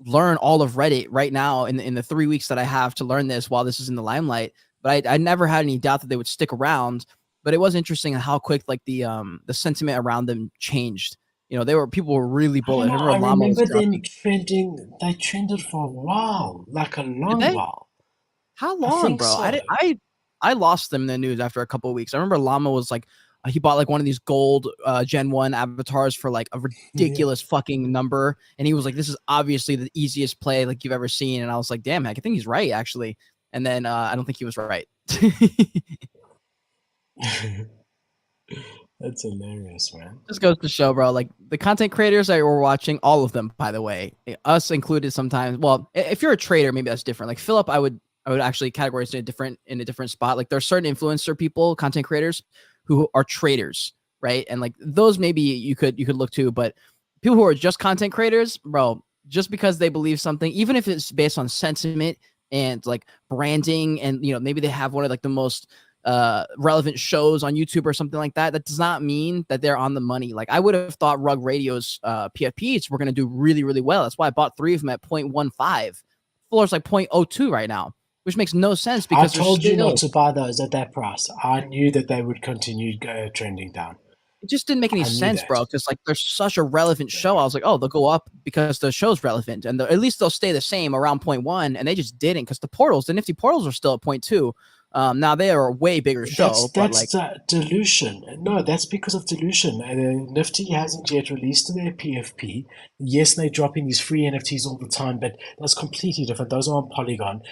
learn all of Reddit right now in the 3 weeks that I have to learn this while this is in the limelight. But I never had any doubt that they would stick around. But it was interesting how quick like the sentiment around them changed. People were really I don't bullish. I know. remember I Llama was remember them dropping. trending. They trended for a while, like a Did long they? while. How I long, think bro? so. I lost them in the news after a couple of weeks. I remember Llama was like, he bought like one of these gold Gen 1 avatars for like a Yeah. ridiculous fucking number. And he was like, this is obviously the easiest play like you've ever seen. And I was like, damn, heck, I think he's right, actually. And then I don't think he was right. That's hilarious, man. Just goes to show, bro. Like the content creators that we're watching, all of them, by the way, us included sometimes. Well, if you're a trader, maybe that's different. Like Philip, I would actually categorize in a different spot. Like there's certain influencer people, content creators who are traders, right? And like those maybe you could look to, but people who are just content creators, bro, just because they believe something, even if it's based on sentiment and like branding, and maybe they have one of like the most relevant shows on YouTube or something like that, that does not mean that they're on the money. Like I would have thought Rug Radio's PFPs were going to do really, really well. That's why I bought 3 of them at 0.15. Floor's like 0.02 right now, which makes no sense I because they're told you not still, to buy those at that price. I knew that they would continue trending down. it just didn't make any I knew sense, that. bro. Because like they're such a relevant show. I was like, oh, they'll go up because the show's relevant, and at least they'll stay the same around 0.1. And they just didn't, because the Nifty portals are still at 0.2. Now they are a way bigger That's show, but that's like, the dilution. No, that's because of dilution. Nifty hasn't yet released their PFP. Yes, they're dropping these free NFTs all the time, but that's completely different. Those are on Polygon.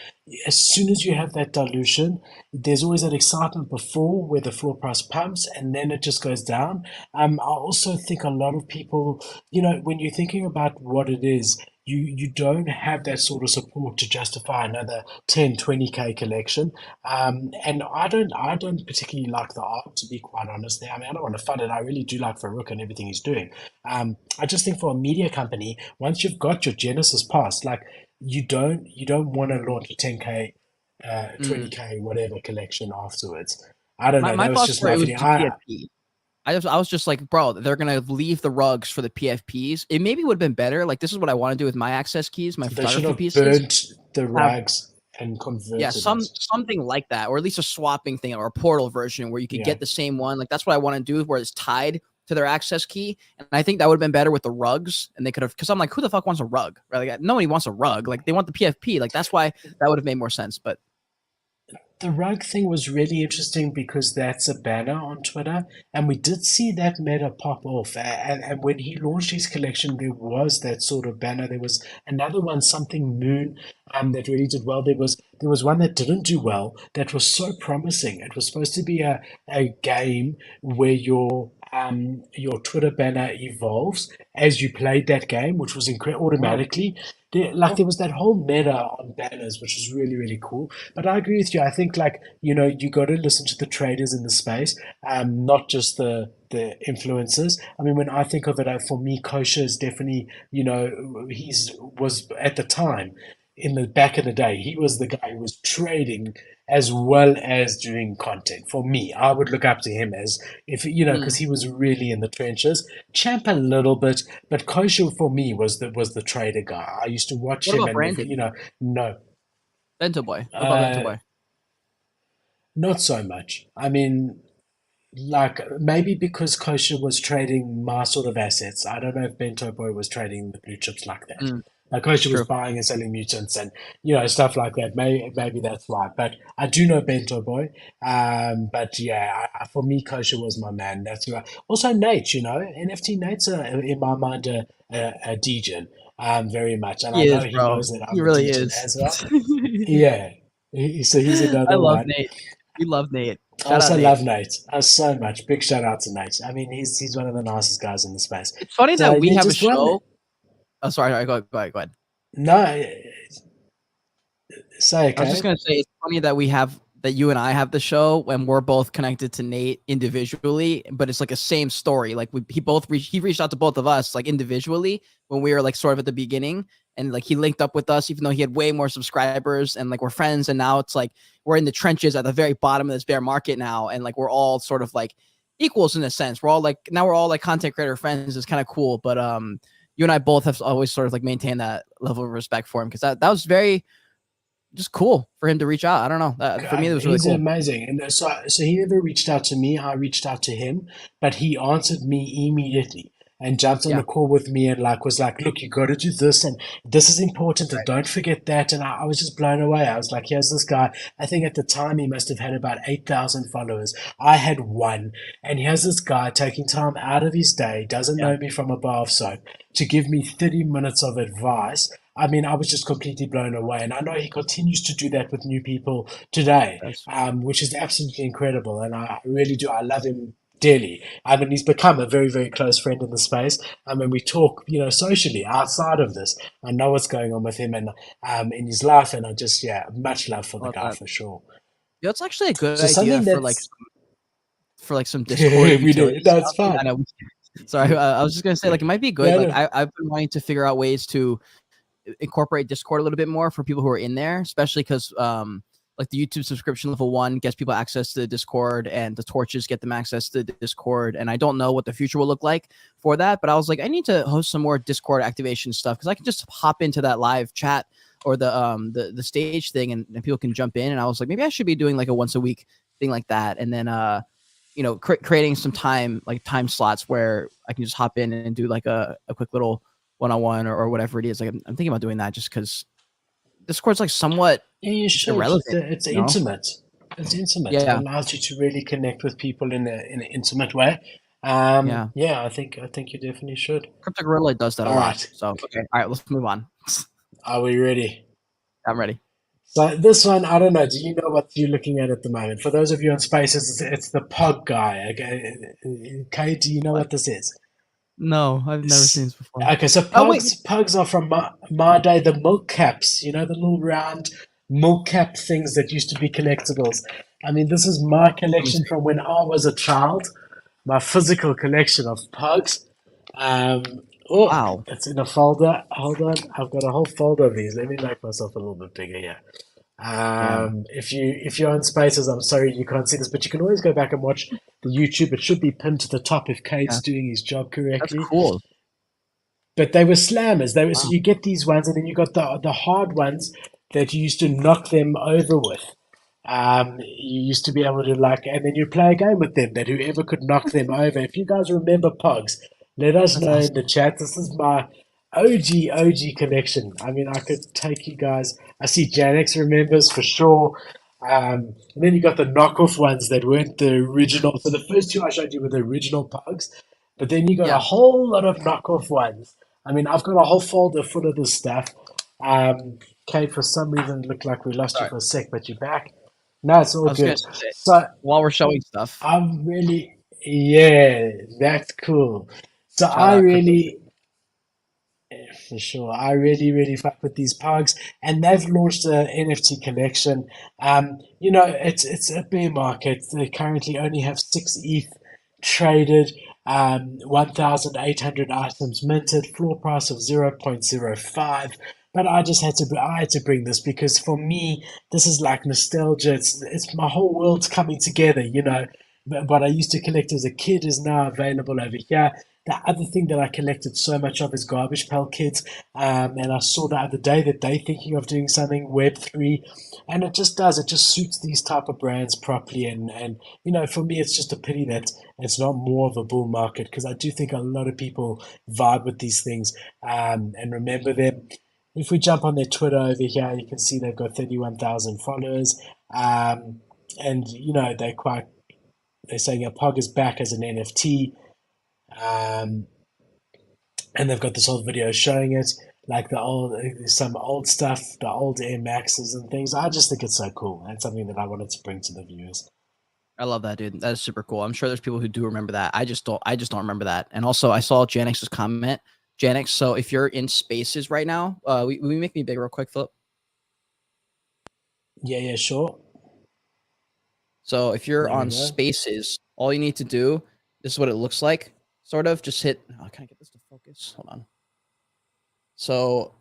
As soon as you have that dilution, there's always that excitement before where the floor price pumps and then it just goes down. I also think a lot of people, when you're thinking about what it is, you don't have that sort of support to justify another 10, 20K collection. And I don't particularly like the art, to be quite honest. I mean, I don't want to fund it. I really do like Farouk and everything he's doing. I just think for a media company, once you've got your Genesis pass, like you don't want to launch a 10K, mm. 20K, whatever collection afterwards. I don't my know. my That was thoughts just were my it was feeling. just PFP. I was just like, bro, they're gonna leave the rugs for the PFPs. It maybe would have been better. Like, this is what I want to do with my access keys, my They should photography have pieces. burnt the Have rags. and Yeah, converted it. something like that, or at least a swapping thing or a portal version where you could Yeah. get the same one. Like that's what I want to do, where it's tied to their access key. And I think that would have been better with the rugs. And they could have, because I'm like, who the fuck wants a rug? Right? Like, nobody wants a rug. Like they want the PFP. Like that's why that would have made more sense. But The rug thing was really interesting because that's a banner on Twitter, and we did see that meta pop off. And when he launched his collection, there was that sort of banner. There was another one, something Moon, that really did well. There was one that didn't do well that was so promising. It was supposed to be a game where your Twitter banner evolves as you played that game, which was automatically. There was that whole meta on banners, which was really, really cool. But I agree with you. I think, like, you got to listen to the traders in the space, not just the influencers. I mean, when I think of it, for me, Kosher is definitely, was at the time, in the back in the day, he was the guy who was trading as well as doing content. For me, I would look up to him as, if because he was really in the trenches. Champ a little bit, but Kosher for me was the trader guy. I used to watch what him, about and branded? no, Bento Boy. What about Bento uh, Boy? not so much. I mean, like, maybe because Kosher was trading my sort of assets. I don't know if Bento Boy was trading the blue chips like that. Like, Kosher was True. buying and selling mutants and stuff like that. Maybe that's why. But I do know Bento Boy. But yeah, for me, Kosher was my man. That's who. Also, Nate. NFT Nate's in my mind a degen. Very much, and I He know is, he bro. knows that He I'm a really degen is. as well. Yeah. So he's I another love one. Nate. We love Nate. I Shout out also Nate. love Nate. So much. Big shout out to Nate. I mean, he's one of the nicest guys in the space. It's funny So that we yeah, have a just one. show. Oh, sorry. Go ahead. No, say I was just okay. gonna say it's funny that you and I have the show and we're both connected to Nate individually, but it's like a same story. Like he reached out to both of us like individually when we were like sort of at the beginning, and like he linked up with us even though he had way more subscribers, and like we're friends, and now it's like we're in the trenches at the very bottom of this bear market now, and like we're all sort of like equals in a sense. We're all like content creator friends. It's kind of cool, but you and I both have always sort of like maintained that level of respect for him, because that was very just cool for him to reach out. I don't know. For me, it was really He's cool. amazing. And so he never reached out to me. I reached out to him, but he answered me immediately and jumped on Yeah. the call with me and was like, look, you got to do this. And this is important. And Right. don't forget that. And I was just blown away. I was like, here's this guy. I think at the time he must have had about 8,000 followers. I had one. And here's this guy taking time out of his day, doesn't Yeah. know me from a bar of soap, to give me 30 minutes of advice. I mean, I was just completely blown away. And I know he continues to do that with new people today, That's which is absolutely incredible. And I really do. I love him dearly. I mean, he's become a very, very close friend in the space. I mean, we talk, socially outside of this. I know what's going on with him and in his life. And I just, yeah, much love for the love guy that. for sure. Yeah, it's actually a good So idea something for like that's, some Discord we do, utility that's stuff. I fine. know. Sorry, I was just gonna say like it might be good. No, Like no. I've been wanting to figure out ways to incorporate Discord a little bit more for people who are in there, especially because like the YouTube subscription level 1 gets people access to the Discord, and the torches get them access to the Discord. And I don't know what the future will look like for that, but I was like, I need to host some more Discord activation stuff, because I can just hop into that live chat or the stage thing, and people can jump in. And I was like, maybe I should be doing like a once a week thing like that, and then creating some time slots where I can just hop in and do like a quick little one-on-one or whatever it is. Like I'm thinking about doing that just because Discord's like somewhat Yeah, you just should. irrelevant, It's you know? intimate. It's intimate. It Yeah, allows you to really connect with people in an intimate way. yeah. Yeah, I think you definitely should. Crypto Gorilla does that a All lot. right, So okay, all right, let's move on. are we ready? I'm ready. So this one, I don't know. Do you know what you're looking at the moment? For those of you on Spaces, it's the Pog guy. Okay, Kate, do you know What? what this is? No, I've never seen this before. Okay, so Oh wait, pugs are from my day, the milk caps, the little round milk cap things that used to be collectibles. I mean, this is my let me collection see. from when I was a child, my physical collection of pugs. Um, oh, Wow. it's in a folder. Hold on, I've got a whole folder of these. Let me make myself a little bit bigger here. Yeah, If you're on Spaces, I'm sorry you can't see this, but you can always go back and watch the YouTube. It should be pinned to the top if yeah. Cade's doing his job That's correctly. cool. But they were slammers. So Wow. you get these ones, and then you got the hard ones. that you used to knock them over with. You used to be able to like, and then you play a game with them that whoever could knock them over. If you guys remember Pogs, let us That's know in awesome. the chat. This is my OG collection. I mean, I could take you guys. I see Janix remembers for sure. And then you got the knockoff ones that weren't the original. So the first two I showed you were the original Pogs, but then you got a Yeah. whole lot of knockoff ones. I mean, I've got a whole folder full of this stuff. Kate, for some reason, it looked like we lost you Sorry. for a sec, but you're back. No, it's all I was gonna good. say So while we're showing stuff, I'm really, yeah, that's cool. So shout I out crypto. really, for sure, I really fuck with these Pogs, and they've launched an NFT collection. It's a bear market. They currently only have 6 ETH traded, 1,800 items minted, floor price of 0.05. But I had to bring this because for me, this is like nostalgia. It's my whole world's coming together. What I used to collect as a kid is now available over here. The other thing that I collected so much of is Garbage Pail Kids. And I saw the other day that they're thinking of doing something Web3. And it just suits these type of brands properly. And for me, it's just a pity that it's not more of a bull market because I do think a lot of people vibe with these things and remember them. If we jump on their Twitter over here, you can see they've got 31,000 followers. And they're saying a Pog is back as an NFT. Um, and they've got this old video showing it, like some old stuff, the old Air Maxes and things. I just think it's so cool and something that I wanted to bring to the viewers. I love that, dude. That is super cool. I'm sure there's people who do remember that. I just don't. I just don't remember that. And also, I saw Janix's comment. Janix, so if you're in Spaces right now, will you make me big real quick, Philip? Yeah, sure. So if you're There we on go. Spaces, all you need to do, this is what it looks like. Sort of just hit. Oh, can I get this to focus? Hold on. So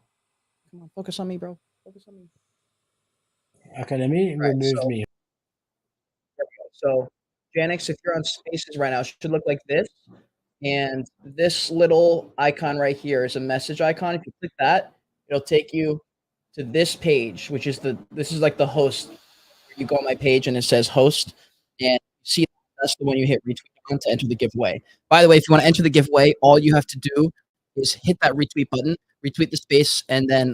come on, focus on me, bro. Focus on me. Okay, let me All right. remove So me. there we go. So Janix, if you're on Spaces right now, it should look like this. And this little icon right here is a message icon. If you click that, it'll take you to this page, which is this is like the host. You go on my page and it says host, and see that's the one you hit retweet on to enter the giveaway. By the way, if you want to enter the giveaway, all you have to do is hit that retweet button, retweet the space, and then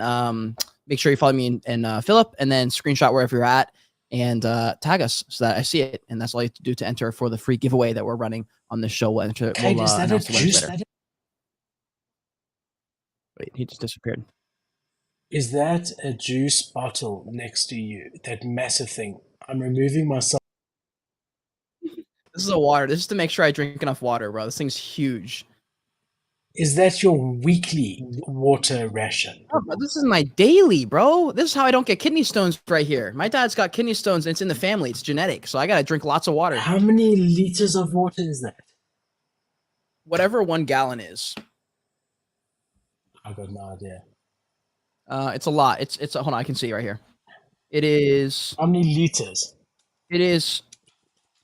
make sure you follow me and Philip, and then screenshot wherever you're at and tag us so that I see it. And that's all you have to do to enter for the free giveaway that we're running on this show. We'll Kate, is that a announce the winners juice? later. Wait, he just disappeared. Is that a juice bottle next to you? That massive thing. I'm removing myself. This is a water. This is to make sure I drink enough water, bro. This thing's huge. Is that your weekly water ration? Oh, bro, this is my daily, bro. This is how I don't get kidney stones right here. My dad's got kidney stones, and it's in the family. It's genetic, so I gotta drink lots of water. How many liters of water is that? Whatever 1 gallon is. I've got no idea. It's a lot. It's hold on, I can see it right here. It is How many liters?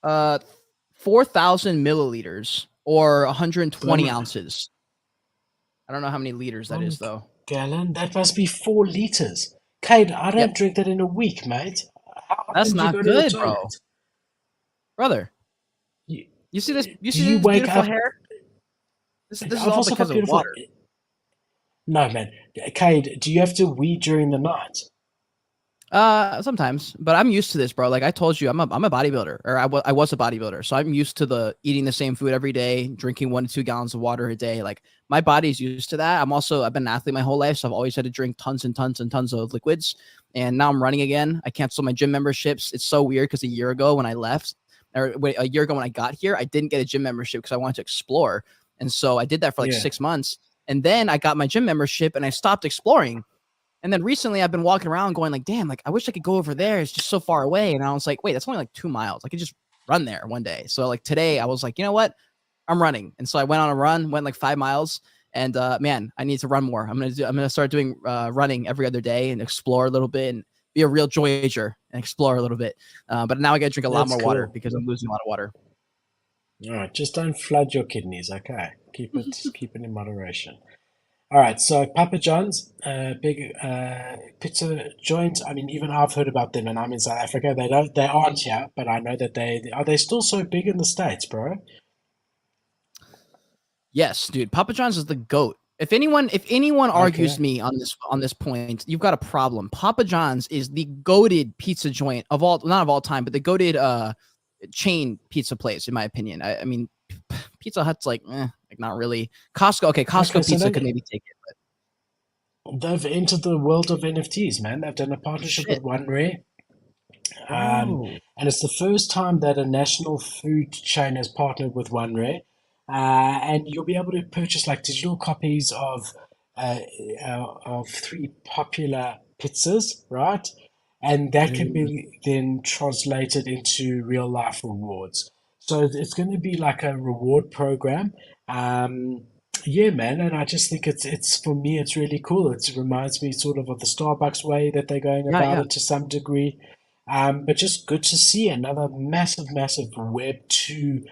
4,000 milliliters or 120 One ounces. I don't know how many liters that is though. gallon? That must be 4 liters. Kate, I Yep. don't drink that in a week, mate. How That's often do you not go to the good, bro. toilet? Brother, You, you see this? You do see you this wake beautiful up? hair? This I've is all also because got of beautiful. water. No, man. Kate, do you have to wee during the night? Sometimes, but I'm used to this, bro. Like I told you, I'm a bodybuilder, or I was a bodybuilder, so I'm used to the eating the same food every day, drinking 1 to 2 gallons of water a day. Like my body's used to that. I've been an athlete my whole life, so I've always had to drink tons and tons and tons of liquids. And now I'm running again. I canceled my gym memberships. It's so weird because a year ago when I left, or wait, a year ago when I got here, I didn't get a gym membership because I wanted to explore, and so I did that for like Yeah. 6 months, and then I got my gym membership and I stopped exploring. And then recently I've been walking around going like, damn, like I wish I could go over there. It's just so far away. And I was like, wait, that's only like 2 miles. I could just run there one day. So like today I was like, you know what? I'm running. And so I went on a run, went like 5 miles. And man, I need to run more. I'm gonna start doing running every other day and explore a little bit and be a real Voyager and explore a little bit. But now I gotta drink a lot That's more water cool. because I'm losing a lot of water. All right, just don't flood your kidneys, okay? Keep it in moderation. All right, so Papa John's, big pizza joint. I mean, even I've heard about them, and I'm in South Africa. They aren't here, but I know that they still so big in the States, bro. Yes, dude. Papa John's is the goat. If anyone argues Okay, me on this point, you've got a problem. Papa John's is the goated pizza joint of all, not of all time, but the goated chain pizza place, in my opinion. I mean, Pizza Hut's like not really. Costco, okay, okay. Costco So pizza could maybe take it. they've entered the world of NFTs, man. They've done a partnership with Shit, OneRare, bro. and it's the first time that a national food chain has partnered with OneRare. And you'll be able to purchase like digital copies uh, of three popular pizzas, right? And that can Mm. be then translated into real life rewards. So it's going to be like a reward program. Um, yeah, man, and I just think it's for me it's really cool. It reminds me sort of the Starbucks way that they're going Yeah, about yeah. it to some degree. But just good to see another massive Web 2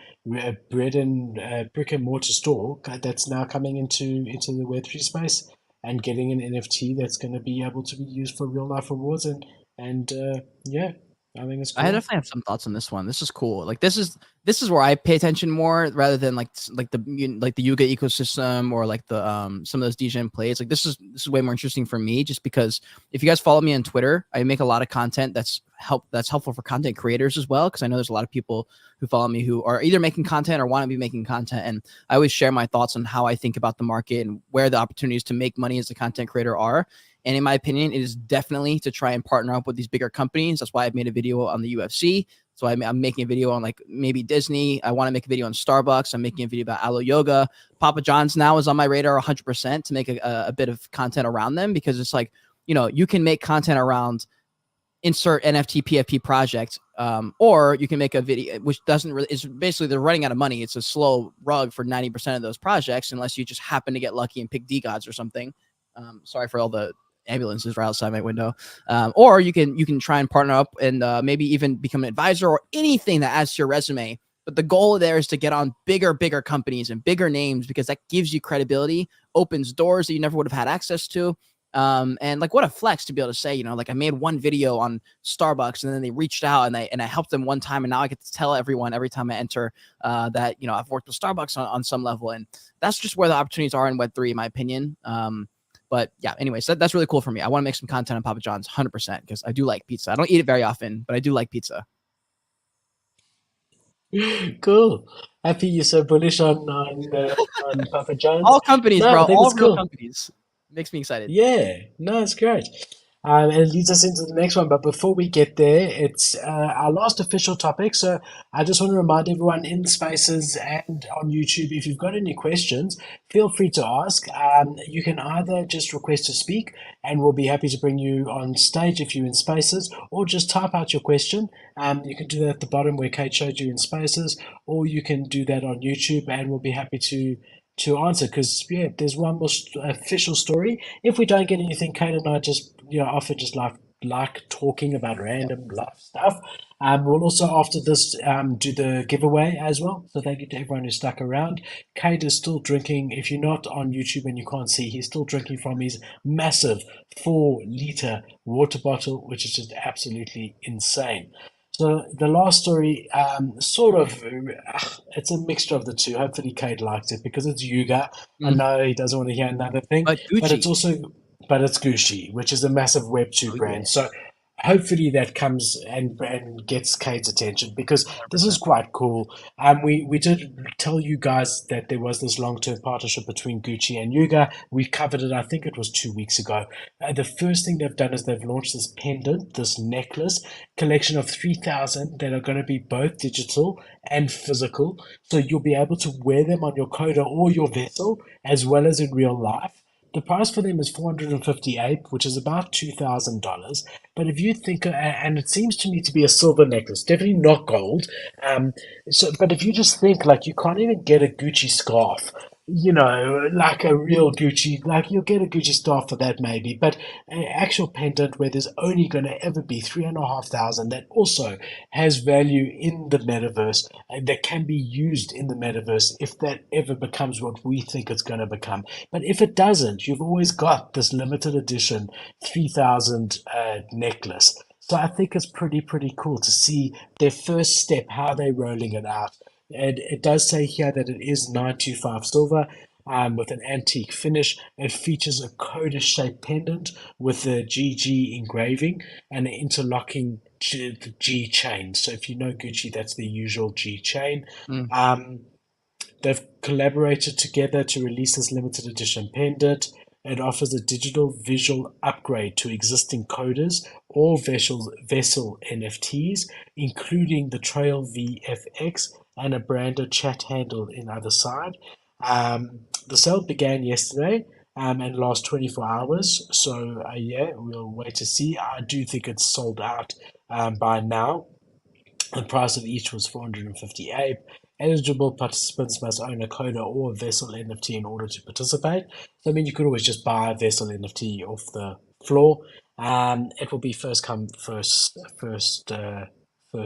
bread and brick and mortar store that's now coming into the Web 3 space and getting an NFT that's going to be able to be used for real life rewards and yeah, I think it's I cool. definitely have some thoughts on this one. This is cool. Like this is where I pay attention more rather than like the Yuga ecosystem or like the some of those DGen plays. Like this is way more interesting for me just because if you guys follow me on Twitter, I make a lot of content that's helpful for content creators as well because I know there's a lot of people who follow me who are either making content or want to be making content, and I always share my thoughts on how I think about the market and where the opportunities to make money as a content creator are. And in my opinion, it is definitely to try and partner up with these bigger companies. That's why I've made a video on the UFC. So I'm making a video on like maybe Disney. I want to make a video on Starbucks. I'm making a video about Aloe Yoga. Papa John's now is on my radar 100% to make a bit of content around them because it's like, you can make content around insert NFT PFP project, or you can make a video which doesn't really is basically they're running out of money. It's a slow rug for 90% of those projects unless you just happen to get lucky and pick Degods or something. Sorry for all the ambulances right outside my window. Or you can try and partner up and maybe even become an advisor or anything that adds to your resume. But the goal there is to get on bigger companies and bigger names because that gives you credibility, opens doors that you never would have had access to. And like what a flex to be able to say, like I made one video on Starbucks and then they reached out and I helped them one time and now I get to tell everyone every time I enter that I've worked with Starbucks on some level, and that's just where the opportunities are in Web3 in my opinion. But yeah, anyways, that's really cool for me. I want to make some content on Papa John's 100% because I do like pizza. I don't eat it very often, but I do like pizza. Cool. Happy you're so bullish on Papa John's. All companies, No, I bro, think all it's real cool. companies. Makes me excited. Yeah, no, it's great. And it leads us into the next one. But before we get there, it's our last official topic. So I just want to remind everyone in the spaces and on YouTube, if you've got any questions, feel free to ask. You can either just request to speak, and we'll be happy to bring you on stage if you're in spaces, or just type out your question. You can do that at the bottom where Kate showed you in spaces, or you can do that on YouTube, and we'll be happy to answer because yeah, there's one more official story. If we don't get anything, Kate and I just often just like talking about random life stuff. We'll also after this do the giveaway as well. So thank you to everyone who stuck around. Kate is still drinking. If you're not on YouTube and you can't see, he's still drinking from his massive 4 liter water bottle, which is just absolutely insane. So the last story, sort of, it's a mixture of the two. Hopefully, Cade likes it because it's Yuga. I Mm. know he doesn't want to hear another thing, But but it's Gucci. also, but it's Gucci, which is a massive Web 2 Oh yeah, brand. So hopefully that comes and gets Cade's attention because this is 100%. quite cool. We did tell you guys that there was this long term partnership between Gucci and Yuga. We covered it, I think it was 2 weeks ago. The first thing they've done is they've launched this pendant, this necklace collection of 3,000 that are going to be both digital and physical. So you'll be able to wear them on your Koda or your vessel as well as in real life. The price for them is 458, which is about $2,000. But if you think, and it seems to me to be a silver necklace, definitely not gold. Um, but if you just think, like, you can't even get a Gucci scarf you know, like a real Gucci, like you'll get a Gucci star for that maybe, but an actual pendant where there's only going to ever be 3,500 that also has value in the metaverse and that can be used in the metaverse if that ever becomes what we think it's going to become. But if it doesn't, you've always got this limited edition 3,000 necklace. So I think it's pretty cool to see their first step, how they're rolling it out. And it does say here that it is 925 silver with an antique finish. It features a Kodas-shaped pendant with the GG engraving and an interlocking G chain. So if you know Gucci, that's the usual G chain. Mm. Um, They've collaborated together to release this limited edition pendant. It offers a digital visual upgrade to existing coders or vessel NFTs, including the Trail VFX and a branded chat handle in Otherside. The sale began yesterday and lasts 24 hours. So, yeah, we'll wait to see. I do think it's sold out by now. The price of each was 458. Eligible participants must own a Coda or a Vessel NFT in order to participate. So, I mean, you could always just buy a Vessel NFT off the floor. It will be first come, first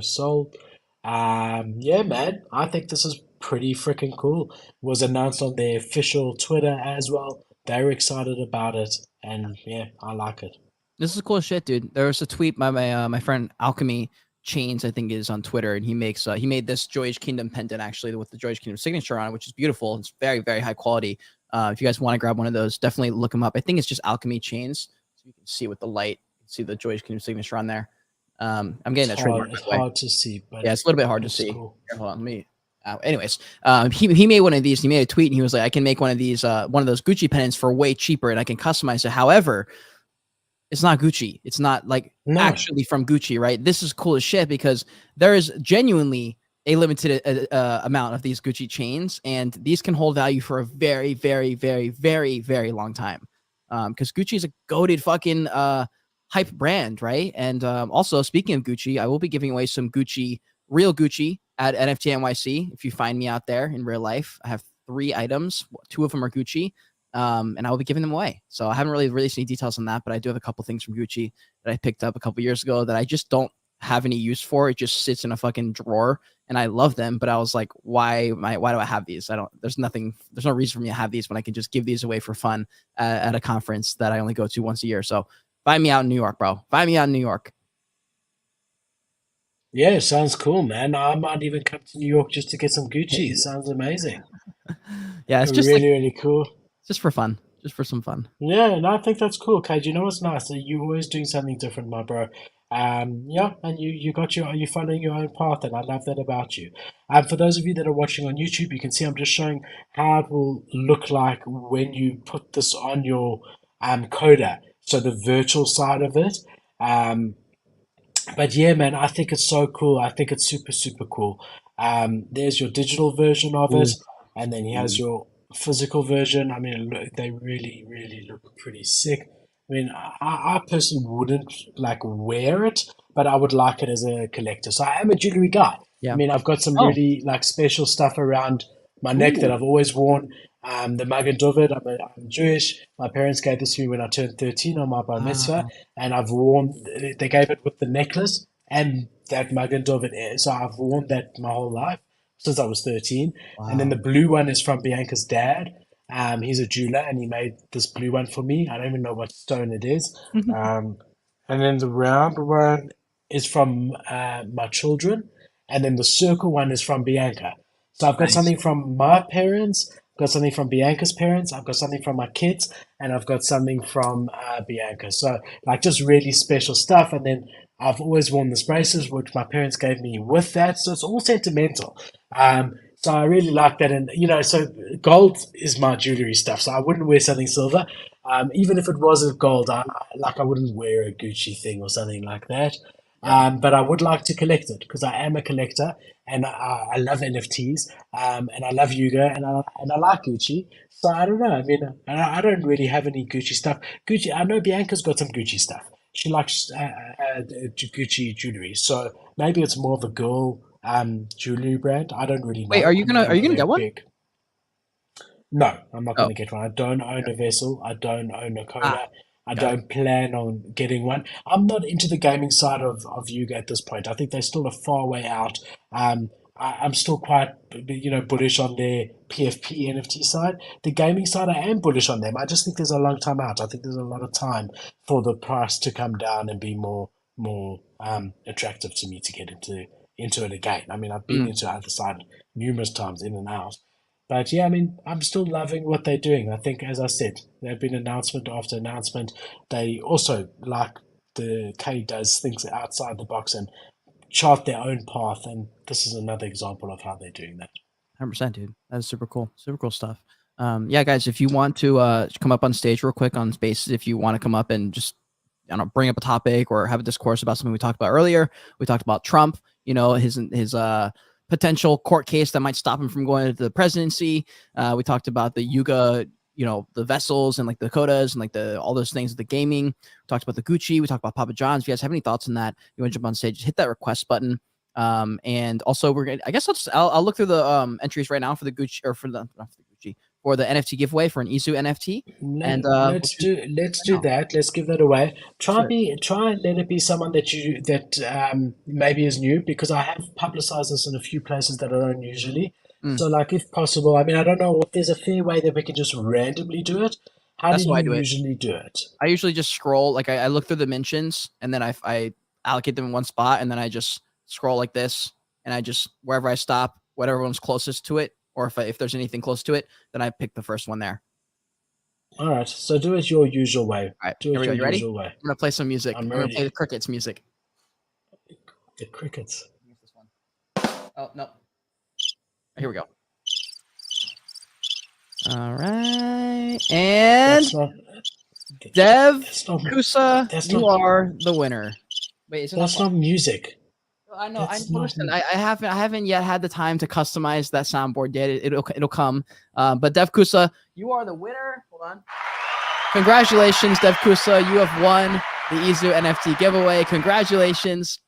sold. Yeah, man, I think this is pretty freaking cool. It was announced on their official Twitter as well. They were excited about it, and yeah, I like it. This is cool shit, dude. There was a tweet by my friend Alchemy Chains, I think, is on Twitter, and he made this Joyous Kingdom pendant actually with the Joyous Kingdom signature on it, which is beautiful. It's very high quality. If you guys want to grab one of those, definitely look them up. I think it's just Alchemy Chains, so you can see with the light, you can see the Joyous Kingdom signature on there. I'm getting that trademark, by It's the way. hard to see, but Yeah, it's a little bit hard to it's see. cool. Here, hold on, let me. Anyways, he made one of these. He made a tweet, and he was like, "I can make one of these, one of those Gucci pennants for way cheaper, and I can customize it. However, it's not Gucci. It's not like No, actually from Gucci, right? This is cool as shit because there is genuinely a limited amount of these Gucci chains, and these can hold value for a very long time. Because Gucci is a goated fucking hype brand, right? And also, speaking of Gucci, I will be giving away some Gucci, real Gucci at NFT NYC. If you find me out there in real life, I have 3 items. 2 of them are Gucci, and I will be giving them away. So I haven't really released any details on that, but I do have a couple things from Gucci that I picked up a couple years ago that I just don't have any use for. It just sits in a fucking drawer, and I love them. But I was like, why do I have these? I don't. There's no reason for me to have these when I can just give these away for fun at a conference that I only go to once a year. So find me out in New York, bro. Find me out in New York. yeah, sounds cool, man. I might even come to New York just to get some Gucci. It sounds amazing. Yeah, it's just like Really cool. just for fun, just for some fun. Yeah, and I think that's cool, Cage. You know what's nice? That you're always doing something different, my bro. Yeah, and you following your own path, and I love that about you. For those of you that are watching on YouTube, you can see I'm just showing how it will look like when you put this on your coda. So the virtual side of it. Um, but yeah, man, I think it's so cool. I think it's super cool. There's your digital version of it, Ooh, and then he has ooh. your physical version. I mean, they really look pretty sick. I mean, I personally wouldn't like wear it, but I would like it as a collector. So I am a jewelry guy. I Yeah. mean, I've got some Oh. really like special stuff around my neck that Ooh. I've always worn. The Magen David, I'm Jewish. My parents gave this to me when I turned 13 on my bar mitzvah, Wow. and I've worn. They gave it with the necklace and that Magen David. So I've worn that my whole life since I was 13. And then the Wow. blue one is from Bianca's dad. He's a jeweler, and he made this blue one for me. I don't even know what stone it is. Um, and then the round one is from my children, and then the circle one is from Bianca. So I've got Nice. something from my parents, I've got something from Bianca's parents, I've got something from my kids, and I've got something from Bianca. So like just really special stuff. And then I've always worn this braces, which my parents gave me with that. So it's all sentimental. So I really like that. And, you know, so gold is my jewelry stuff. So I wouldn't wear something silver. Even if it wasn't gold, I wouldn't wear a Gucci thing or something like that. Yeah. But I would like to collect it because I am a collector and I love NFTs and I love Yuga and I like Gucci. So I don't know. I mean, I don't really have any Gucci stuff. Gucci, I know Bianca's got some Gucci stuff. She likes Gucci jewelry. So maybe it's more of a girl jewelry brand. I don't really Wait, know. I mean, I are you know gonna they're get one? big. No, I'm not going Oh, to get one. I don't own a vessel. I don't own a ah, Coda. I got it. don't plan on getting one. I'm not into the gaming side of Yuga at this point. I think they're still a far way out. I'm still quite, bullish on their PFP NFT side. The gaming side, I am bullish on them. I just think there's a long time out. I think there's a lot of time for the price to come down and be more attractive to me to get into it again. I mean, I've been Mm, into Otherside numerous times in and out. But yeah, I mean, I'm still loving what they're doing. I think, as I said, there have been announcement after announcement. They also, like the K does, things outside the box and chart their own path. And this is another example of how they're doing that. 100%, dude. That's super cool. Super cool stuff. Yeah, guys, if you want to come up on stage real quick on Spaces, if you want to come up and just, I don't know, bring up a topic or have a discourse about something we talked about earlier. We talked about Trump, his potential court case that might stop him from going to the presidency. We talked about the Yuga, the vessels and like the Kodas and like all those things, the gaming. We talked about the Gucci. We talked about Papa John's. If you guys have any thoughts on that, you want to jump on stage, just hit that request button. And also we're gonna, I guess I'll look through the entries right now for the Gucci, or for the, not for the Gucci, for the NFT giveaway for an Izu NFT. And we'll Let's choose let's right do now. that. Let's give that away. Sure. Try and let it be someone that maybe is new, because I have publicized this in a few places that I don't usually. Mm, So like, if possible, I mean, I don't know if there's a fair way that we can just randomly do it. How do that's why I you do it. usually do it? I usually just scroll, like I look through the mentions and then I allocate them in one spot and then I just scroll like this and I just, wherever I stop, whatever one's closest to it, or if there's anything close to it, then I pick the first one there. All right, so do it your usual way. All right, Do here it we go. your You ready? usual way. I'm gonna play some music. I'm I'm gonna play ready. the crickets music. The crickets. Here's this one. Oh no. Here we go. All right. And That's not. Dev That's not. Kusa, That's you not. are the winner. Wait, is it not That's playing? not music. I know. I That's not. listen. I haven't yet had the time to customize that soundboard yet. It'll come. But Dev Kusa, you are the winner. Hold on. Congratulations, Dev Kusa. You have won the Izu NFT giveaway. Congratulations.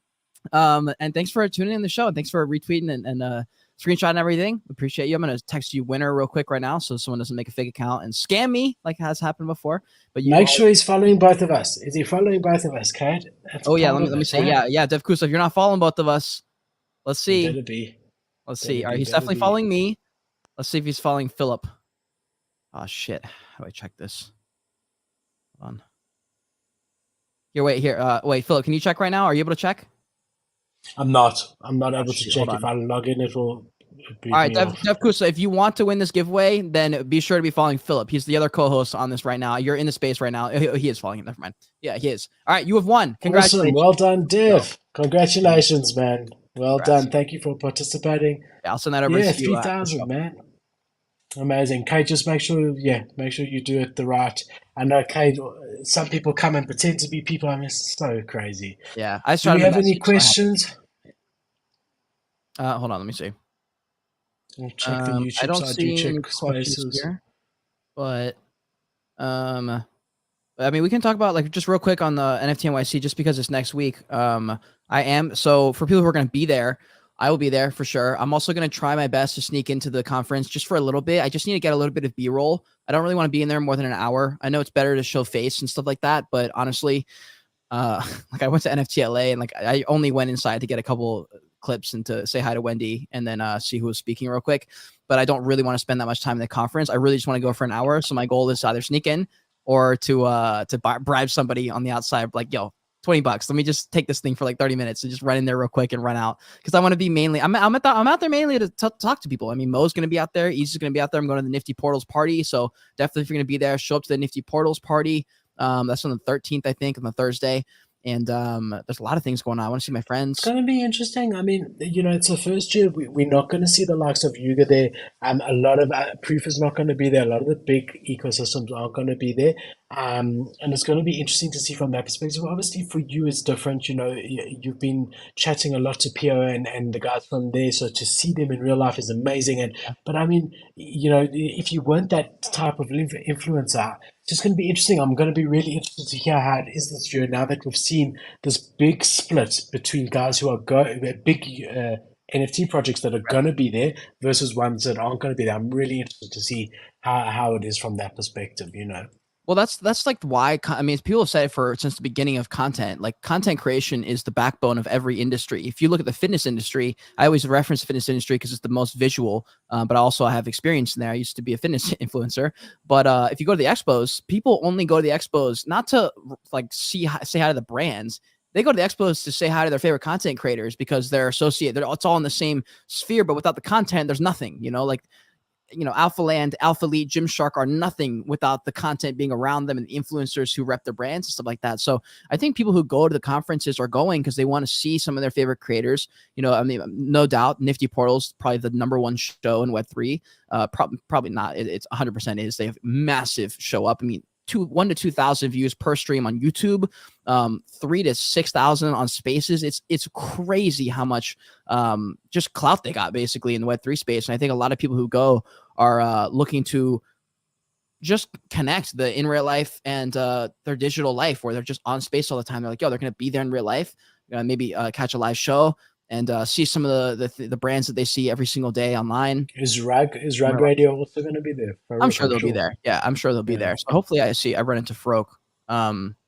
And thanks for tuning in the show. Thanks for retweeting and screenshot and everything. Appreciate you. I'm gonna text you winner real quick right now, so someone doesn't make a fake account and scam me like has happened before. But you Make are. sure he's following both of us. Is he following both of us, Cade? That's Oh yeah, part let me of let me it, see. right? Yeah, Dev Kusa, if you're not following both of us, let's He see. better be. Let's see. Better All right, be. he's Better definitely be. following me. Let's see if he's following Philip. Oh shit. How do I check this? Hold on. Here, wait, here. Wait, Philip, can you check right now? Are you able to check? I'm not. I'm not Oh able to shoot, hold check. If on. I log in, it will All boot right, me off. Dev Kusa, if you want to win this giveaway, then be sure to be following Philip. He's the other co-host on this right now. You're in the space right now. He is following him. Never mind. Yeah, he is. All right, you have won. Awesome. Congratulations. Well done, Go. Dev. Congratulations, man. Well Congrats. done. Thank you for participating. Yeah, I'll send that over Yeah, to you after the 3,000, show. man. Amazing. Kate, just make sure you do it the right. I know, Kate, some people come and pretend to be people. I mean, it's so crazy. Yeah, I Do we started a have any message, so I have to. questions? Hold on, let me see. We'll check the I YouTube don't side. You see any check questions spaces. here, but I mean, we can talk about like just real quick on the NFT NYC just because it's next week. So for people who are going to be there, I will be there for sure. I'm also going to try my best to sneak into the conference just for a little bit. I just need to get a little bit of B-roll. I don't really want to be in there more than an hour. I know it's better to show face and stuff like that, but honestly, like I went to NFT LA and like I only went inside to get a couple clips and to say hi to Wendy and then see who was speaking real quick. But I don't really want to spend that much time in the conference. I really just want to go for an hour. So my goal is to either sneak in or to bribe somebody on the outside, like, yo, $20. Let me just take this thing for like 30 minutes and just run in there real quick and run out. Cause I want to be mainly, I'm out there mainly to talk to people. I mean, Mo's going to be out there. Easy's going to be out there. I'm going to the Nifty Portals party. So definitely if you're going to be there, show up to the Nifty Portals party. That's on the 13th, I think, on the Thursday. And there's a lot of things going on. I want to see my friends. It's going to be interesting. I mean, it's the first year. We're not going to see the likes of Yuga there. A lot of proof is not going to be there. A lot of the big ecosystems aren't going to be there. And it's going to be interesting to see from that perspective. Obviously, for you, it's different. You've been chatting a lot to PO and the guys from there. So to see them in real life is amazing. But I mean, if you weren't that type of influencer, it's just going to be interesting. I'm going to be really interested to hear how it is this year now that we've seen this big split between guys who are big NFT projects that are going to be there versus ones that aren't going to be there. I'm really interested to see how it is from that perspective, you know. Well, that's like why I mean, people have said it for since the beginning of content. Like content creation is the backbone of every industry. If you look at the fitness industry, I always reference the fitness industry because it's the most visual. But also I have experience in there. I used to be a fitness influencer. But if you go to the expos, people only go to the expos not to like say hi to the brands. They go to the expos to say hi to their favorite content creators because they're associated. It's all in the same sphere, but without the content, there's nothing. You know, like Alpha Land, Alpha Elite, Gymshark are nothing without the content being around them and the influencers who rep their brands and stuff like that. So I think people who go to the conferences are going because they want to see some of their favorite creators. I mean, no doubt, Nifty Portal's probably the #1 show in Web3. Probably not. It's 100% is. They have massive show up. I mean, 1 to 2,000 views per stream on YouTube, 3 to 6,000 on Spaces. It's crazy how much just clout they got basically in the Web3 space. And I think a lot of people who go are looking to just connect the in real life and their digital life, where they're just on Space all the time. They're like, yo, they're going to be there in real life, maybe catch a live show and see some of the brands that they see every single day online. Is Rug Radio also going to be there? I'm sure they'll be there. Yeah, I'm sure they'll be there. So hopefully I run into Farouk.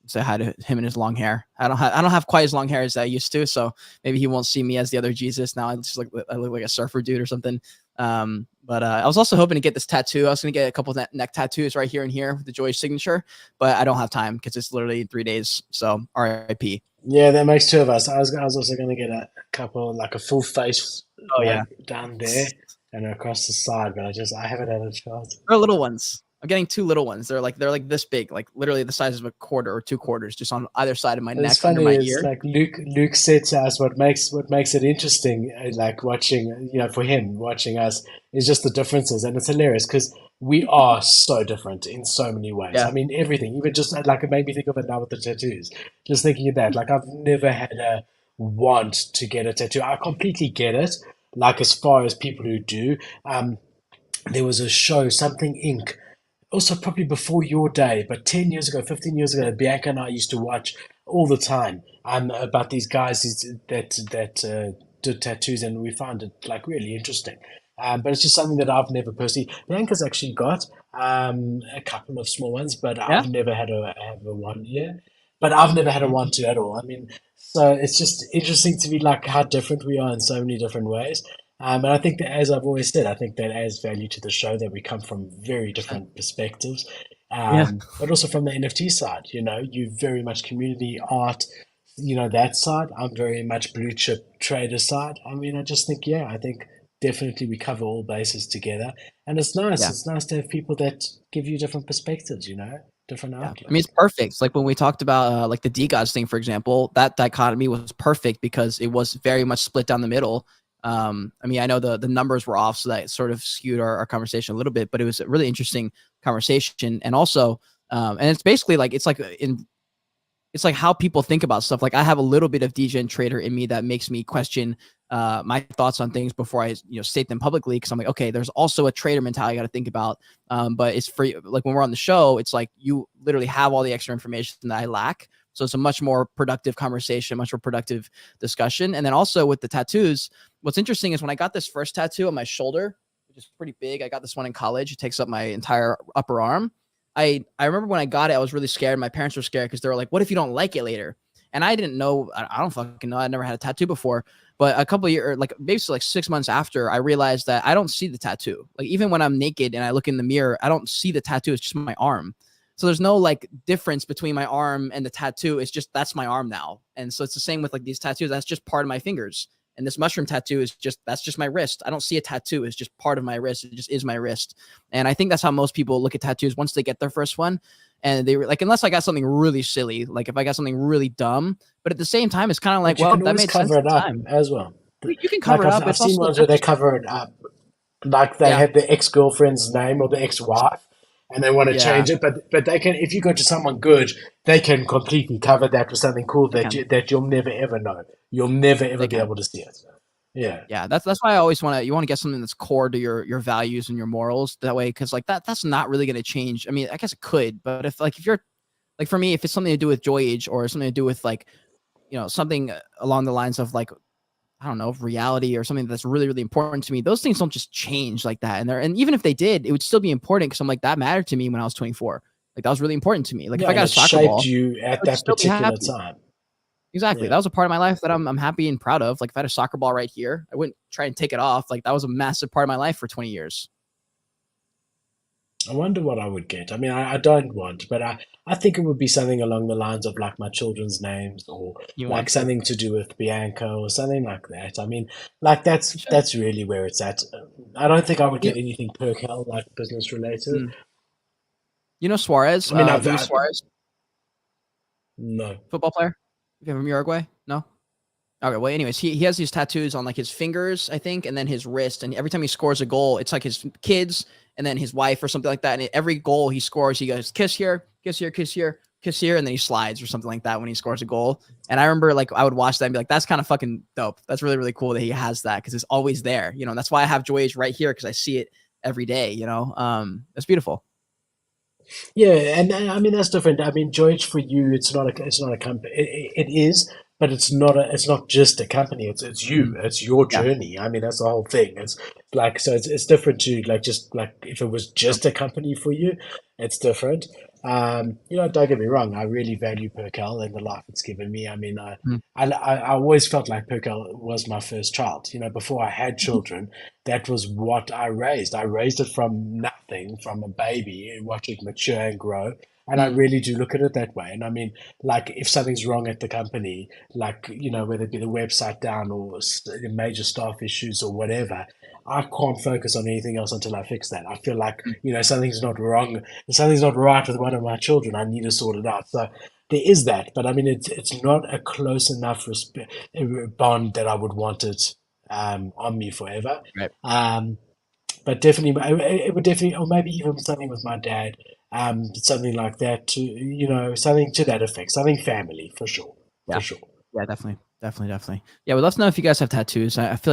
Say hi to him and his long hair. I don't have quite as long hair as I used to, so maybe he won't see me as the other Jesus. Now I look like a surfer dude or something. But I was also hoping to get this tattoo. I was going to get a couple of neck tattoos right here and here with the Joy signature, but I don't have time because it's literally 3 days. So RIP. Yeah, that makes 2 of us. I was also going to get a couple, like a full face, down there and across the side, but I haven't had a chance. They're little ones. I'm getting 2 little ones. They're like this big, like literally the size of a quarter or 2 quarters, just on either side of my neck, Funny, under my ear. like Luke said to us, what makes it interesting, like watching, for him watching us, is just the differences, and it's hilarious because we are so different in so many ways. Yeah. I mean, everything, even just like it made me think of it now with the tattoos. Just thinking of that, like I've never had a want to get a tattoo. I completely get it. Like as far as people who do, there was a show, Something Inc. Also probably before your day, but 10 years ago, 15 years ago, Bianca and I used to watch all the time about these guys that did tattoos, and we found it like really interesting. But it's just something that I've never personally. Bianca's actually got a couple of small ones, but Yeah. I've never had have a one. Yeah, but I've never had a one to at all. I mean, so it's just interesting to me like how different we are in so many different ways. And I think that, as I've always said, I think that adds value to the show that we come from very different perspectives, Yeah. but also from the NFT side. You very much community art, that side. I'm very much blue chip trader side. I mean, I just think, I think definitely we cover all bases together, and it's nice. Yeah. It's nice to have people that give you different perspectives. Different outlooks. I mean, it's perfect. It's like when we talked about like the Degods thing, for example, that dichotomy was perfect because it was very much split down the middle. I mean, I know the numbers were off, so that sort of skewed our conversation a little bit, but it was a really interesting conversation. And also, and it's basically like, it's like how people think about stuff. Like I have a little bit of DJ trader in me that makes me question my thoughts on things before I state them publicly, because I'm like, okay, there's also a trader mentality I got to think about. But it's free. Like when we're on the show, it's like you literally have all the extra information that I lack. So it's a much more productive conversation, much more productive discussion. And then also with the tattoos, what's interesting is when I got this first tattoo on my shoulder, which is pretty big, I got this one in college. It takes up my entire upper arm. I remember when I got it, I was really scared. My parents were scared because they were like, what if you don't like it later? And I didn't know. I don't fucking know. I never had a tattoo before. But a couple of years, like basically like 6 months after, I realized that I don't see the tattoo. Like even when I'm naked and I look in the mirror, I don't see the tattoo. It's just my arm. So there's no like difference between my arm and the tattoo. It's just, that's my arm now. And so it's the same with like these tattoos. That's just part of my fingers. And this mushroom tattoo is that's just my wrist. I don't see a tattoo. It's just part of my wrist. It just is my wrist. And I think that's how most people look at tattoos once they get their first one. And they were like, unless I got something really silly, like if I got something really dumb, but at the same time, it's kind of like, well, that made sense cover it up time as well. You can cover like it up. I've seen ones where they cover it up, like they have the ex-girlfriend's name or the ex-wife, and they want to change it, but they can. If you go to someone good, they can completely cover that with something cool that you'll never ever know. You'll never ever be able to see it. Yeah. That's why I always want to get something that's core to your values and your morals. That way, because like that's not really going to change. I mean, I guess it could, but if you're like, for me, if it's something to do with Joy Age or something to do with like something along the lines of like I don't know, reality or something that's really, really important to me, those things don't just change like that. And even if they did, it would still be important because I'm like, that mattered to me when I was 24. Like that was really important to me. Like if Yeah, I and got a it soccer shaped ball, you I at would that still be particular happy. time. Exactly. That Yeah. was a part of my life that I'm happy and proud of. Like if I had a soccer ball right here, I wouldn't try and take it off. Like that was a massive part of my life for 20 years. I wonder what I would get. I mean, I don't want, but I think it would be something along the lines of like my children's names or You like want to? something to do with Bianca or something like that. I mean, like You should. that's really where it's at. I don't think I would You, get anything per cal like business related. mm. You know Suarez, I mean, Luis Suarez, no. football player? From Uruguay? No? Okay, well, anyways, he has these tattoos on like his fingers, I think, and then his wrist. And every time he scores a goal, it's like his kids and then his wife or something like that. And every goal he scores, he goes, kiss here, kiss here, kiss here, kiss here. And then he slides or something like that when he scores a goal. And I remember like I would watch that and be like, that's kind of fucking dope. That's really, really cool that he has that because it's always there. You know, that's why I have Joy Age right here because I see it every day, you know? It's beautiful. Yeah, and I mean that's different. I mean, George, for you, it's not a company. It is, but it's not just a company. It's you. Mhm. It's your Yeah. journey. I mean, that's the whole thing. It's like so. It's different to like just like if it was True. just a company for you, it's different. You know, don't get me wrong. I really value Perkel and the life it's given me. I mean, Mhm. I always felt like Perkel was my first child. You know, before I had children, that was what I raised. I raised it from nothing, from a baby, and watch it mature and grow. And I Mhm. really do look at it that way. And I mean, like, if something's wrong at the company, like, you know, whether it be the website down or major staff issues or whatever, I can't focus on anything else until I fix that. I feel like, you know, something's not wrong, something's not right with one of my children. I need to sort it out. So there is that. But I mean, it's not a close enough bond that I would want it on me forever. Right. Um, but definitely, it would definitely, or maybe even something with my dad, something like that to, you know, something to that effect, something family for Yeah. sure. Yeah, definitely. Definitely, definitely. Yeah, well, let us know if you guys have tattoos. I feel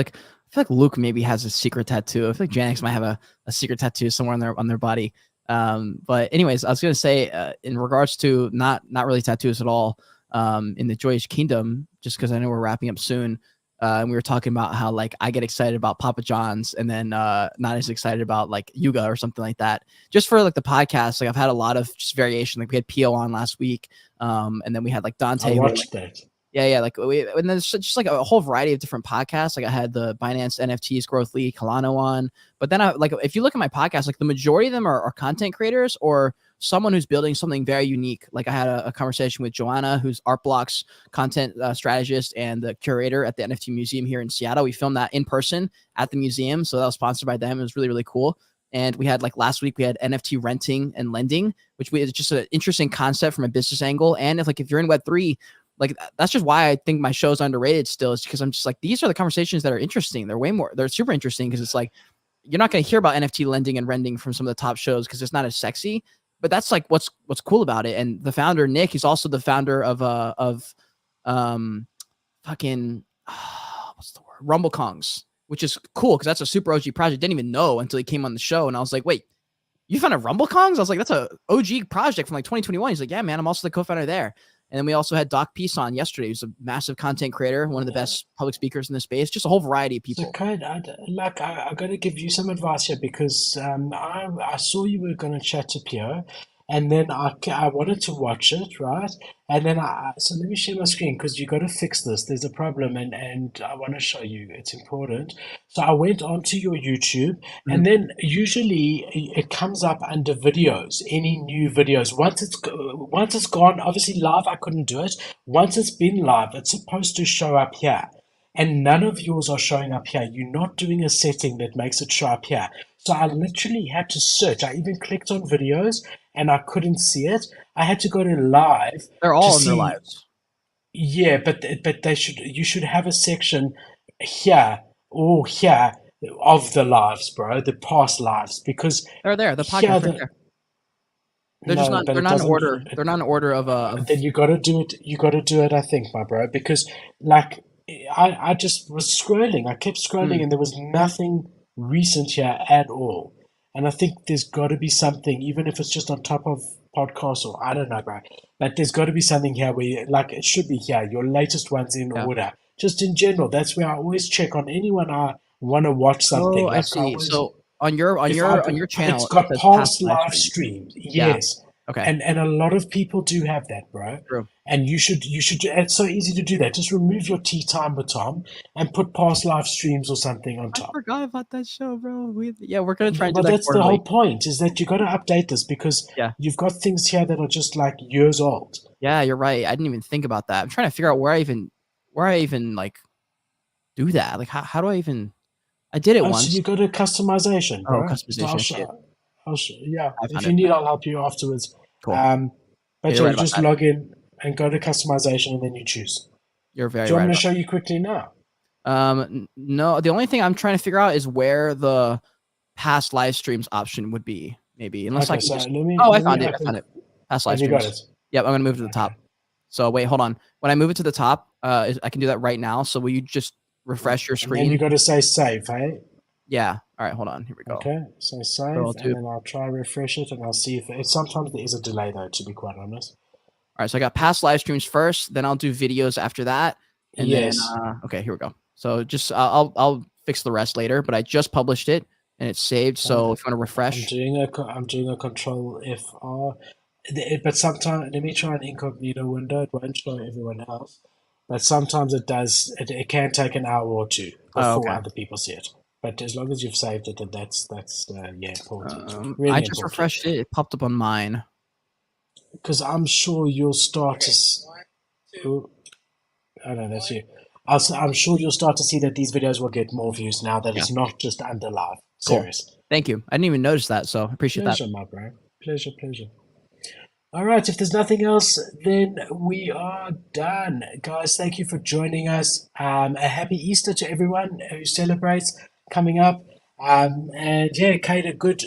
like Luke maybe has a secret tattoo. I feel like Janix might have a secret tattoo somewhere on their body. But anyways, I was gonna say in regards to not really tattoos at all, in the Joyish Kingdom, just because I know we're wrapping up soon. And we were talking about how like I get excited about Papa John's and then not as excited about like Yuga or something like that. Just for like the podcast, like I've had a lot of just variation. Like we had Pio on last week, and then we had like I Dante who watched that. yeah, like and then there's just like a whole variety of different podcasts. Like I had the Binance NFTs Growth League Kalano on, but then I like if you look at my podcast, like the majority of them are content creators or someone who's building something very unique. Like I had a conversation with Joanna, who's Artblock's content strategist and the curator at the NFT Museum here in Seattle. We filmed that in person at the museum, so that was sponsored by them. It was really really cool. And we had like last week we had NFT renting and lending, which is just an interesting concept from a business angle. And if you're in Web3, like that's just why I think my show's underrated still, is because I'm just like, these are the conversations that are interesting. They're super interesting because it's like you're not going to hear about NFT lending and renting from some of the top shows because it's not as sexy. But that's like what's cool about it. And the founder Nick, he's also the founder of um fucking what's the word, Rumble Kongs, which is cool because that's a super OG project. Didn't even know until he came on the show, and I was like, wait, you found a Rumble Kongs? I was like, that's a OG project from like 2021. He's like, yeah, man, I'm also the co-founder there. And then we also had Doc Peace on yesterday. He's a massive content creator, one of the best public speakers in the space, just a whole variety of So, people. Cade, I got to give you some advice here because I saw you were going to chat to Pierre, and then I wanted to watch it, right? And then so let me share my screen because you got to fix this. There's a problem, and I want to show you. It's important. So I went onto your YouTube, Mhm. and then usually it comes up under videos, any new videos. Once it's gone, obviously live, I couldn't do it. Once it's been live, it's supposed to show up here. And none of yours are showing up here. You're not doing a setting that makes it show up here. So I literally had to search. I even clicked on videos and I couldn't see it. I had to go to live They're to all in their see. lives. Yeah, but you should have a section here or here of the lives, bro, the past lives, because They're there. The here podcast right the there. They're just no, not. but They're it not in doesn't. order. They're not in order Then of. you got to do it. You got to do it, I think, my bro, because like I just was scrolling. I kept scrolling, Mm, and there was nothing recent here at all. And I think there's got to be something, even if it's just on top of podcasts or I don't know, bro. But there's got to be something here where, like, it should be here. Your latest ones in yeah. order. just in general. That's where I always check on anyone I want to watch Oh, something. I Like I see. always, So on your on if I your on go, your it's channel, it got says past past live live streams. streams. Yeah. Yes, Okay. and a lot of people do have that, bro. True. And you should. It's so easy to do that. Just remove your tea time with Tom and put past live streams or something on I top. forgot about that show, bro. Yeah, we're gonna try and do But that that's the whole quarterly. point, is that you got to update this because Yeah. you've got things here that are just like years old. Yeah, you're right. I didn't even think about that. I'm trying to figure out where I even like do that. Like how do I even I did it Oh, so once. you go to customization, Oh, bro. So customization. Shit. yeah. I If found you it. need, I'll help you afterwards. Cool. Um, Yeah, but you're yeah, right you about just that. log in and go to customization, and then you choose. You're very Do you want right me to about show you quickly now? no, the only thing I'm trying to figure out is where the past live streams option would be, maybe. Unless I Okay, can so just let me Oh, I let me found it. I open. found it. Past live Have you got streams. it? Yep, I'm gonna move to the Okay. top. So wait, hold on. When I move it to the top, I can do that right now. So will you just refresh your And then you screen? got to say save, hey? Yeah. All right, hold on. Here we go. Okay, so So save, I'll and do then I'll try refresh it, and I'll see if it. Sometimes there is a delay though, to be quite honest. All right, so I got past live streams first, then I'll do videos after that, and then Yes. okay, here we go. So just I'll fix the rest later, but I just published it and it's saved. Okay. So if you want to I'm refresh, doing a control FR, but sometimes let me try an incognito window. It won't show everyone else, but sometimes it does. It can take an hour or two oh, before okay. other people see it. But as long as you've saved it, then that's yeah, important, I really just important. refreshed it. It popped up on mine. Because I'm sure you'll start to. Oh, no, that's you. I'm sure you'll start to see that these videos will get more views now that Yeah, it's not just under live. cool. Serious. Thank you. I didn't even notice that, so I appreciate that. Pleasure, my bro. Pleasure, pleasure. All right, if there's nothing else, then we are done. Guys, thank you for joining us. A happy Easter to everyone who celebrates coming up. And yeah, Kate, a good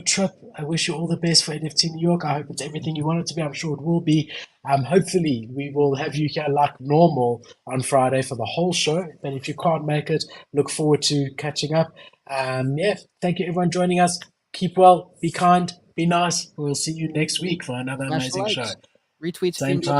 trip. I wish you all the best for NFT New York. I hope it's everything you want it to be. I'm sure it will be. Hopefully, we will have you here like normal on Friday for the whole show. But if you can't make it, look forward to catching up. Yeah, thank you everyone joining us. Keep well, be kind, be nice. We'll see you next week for another Smash the amazing show. likes, retweets if you Same enjoyed. time.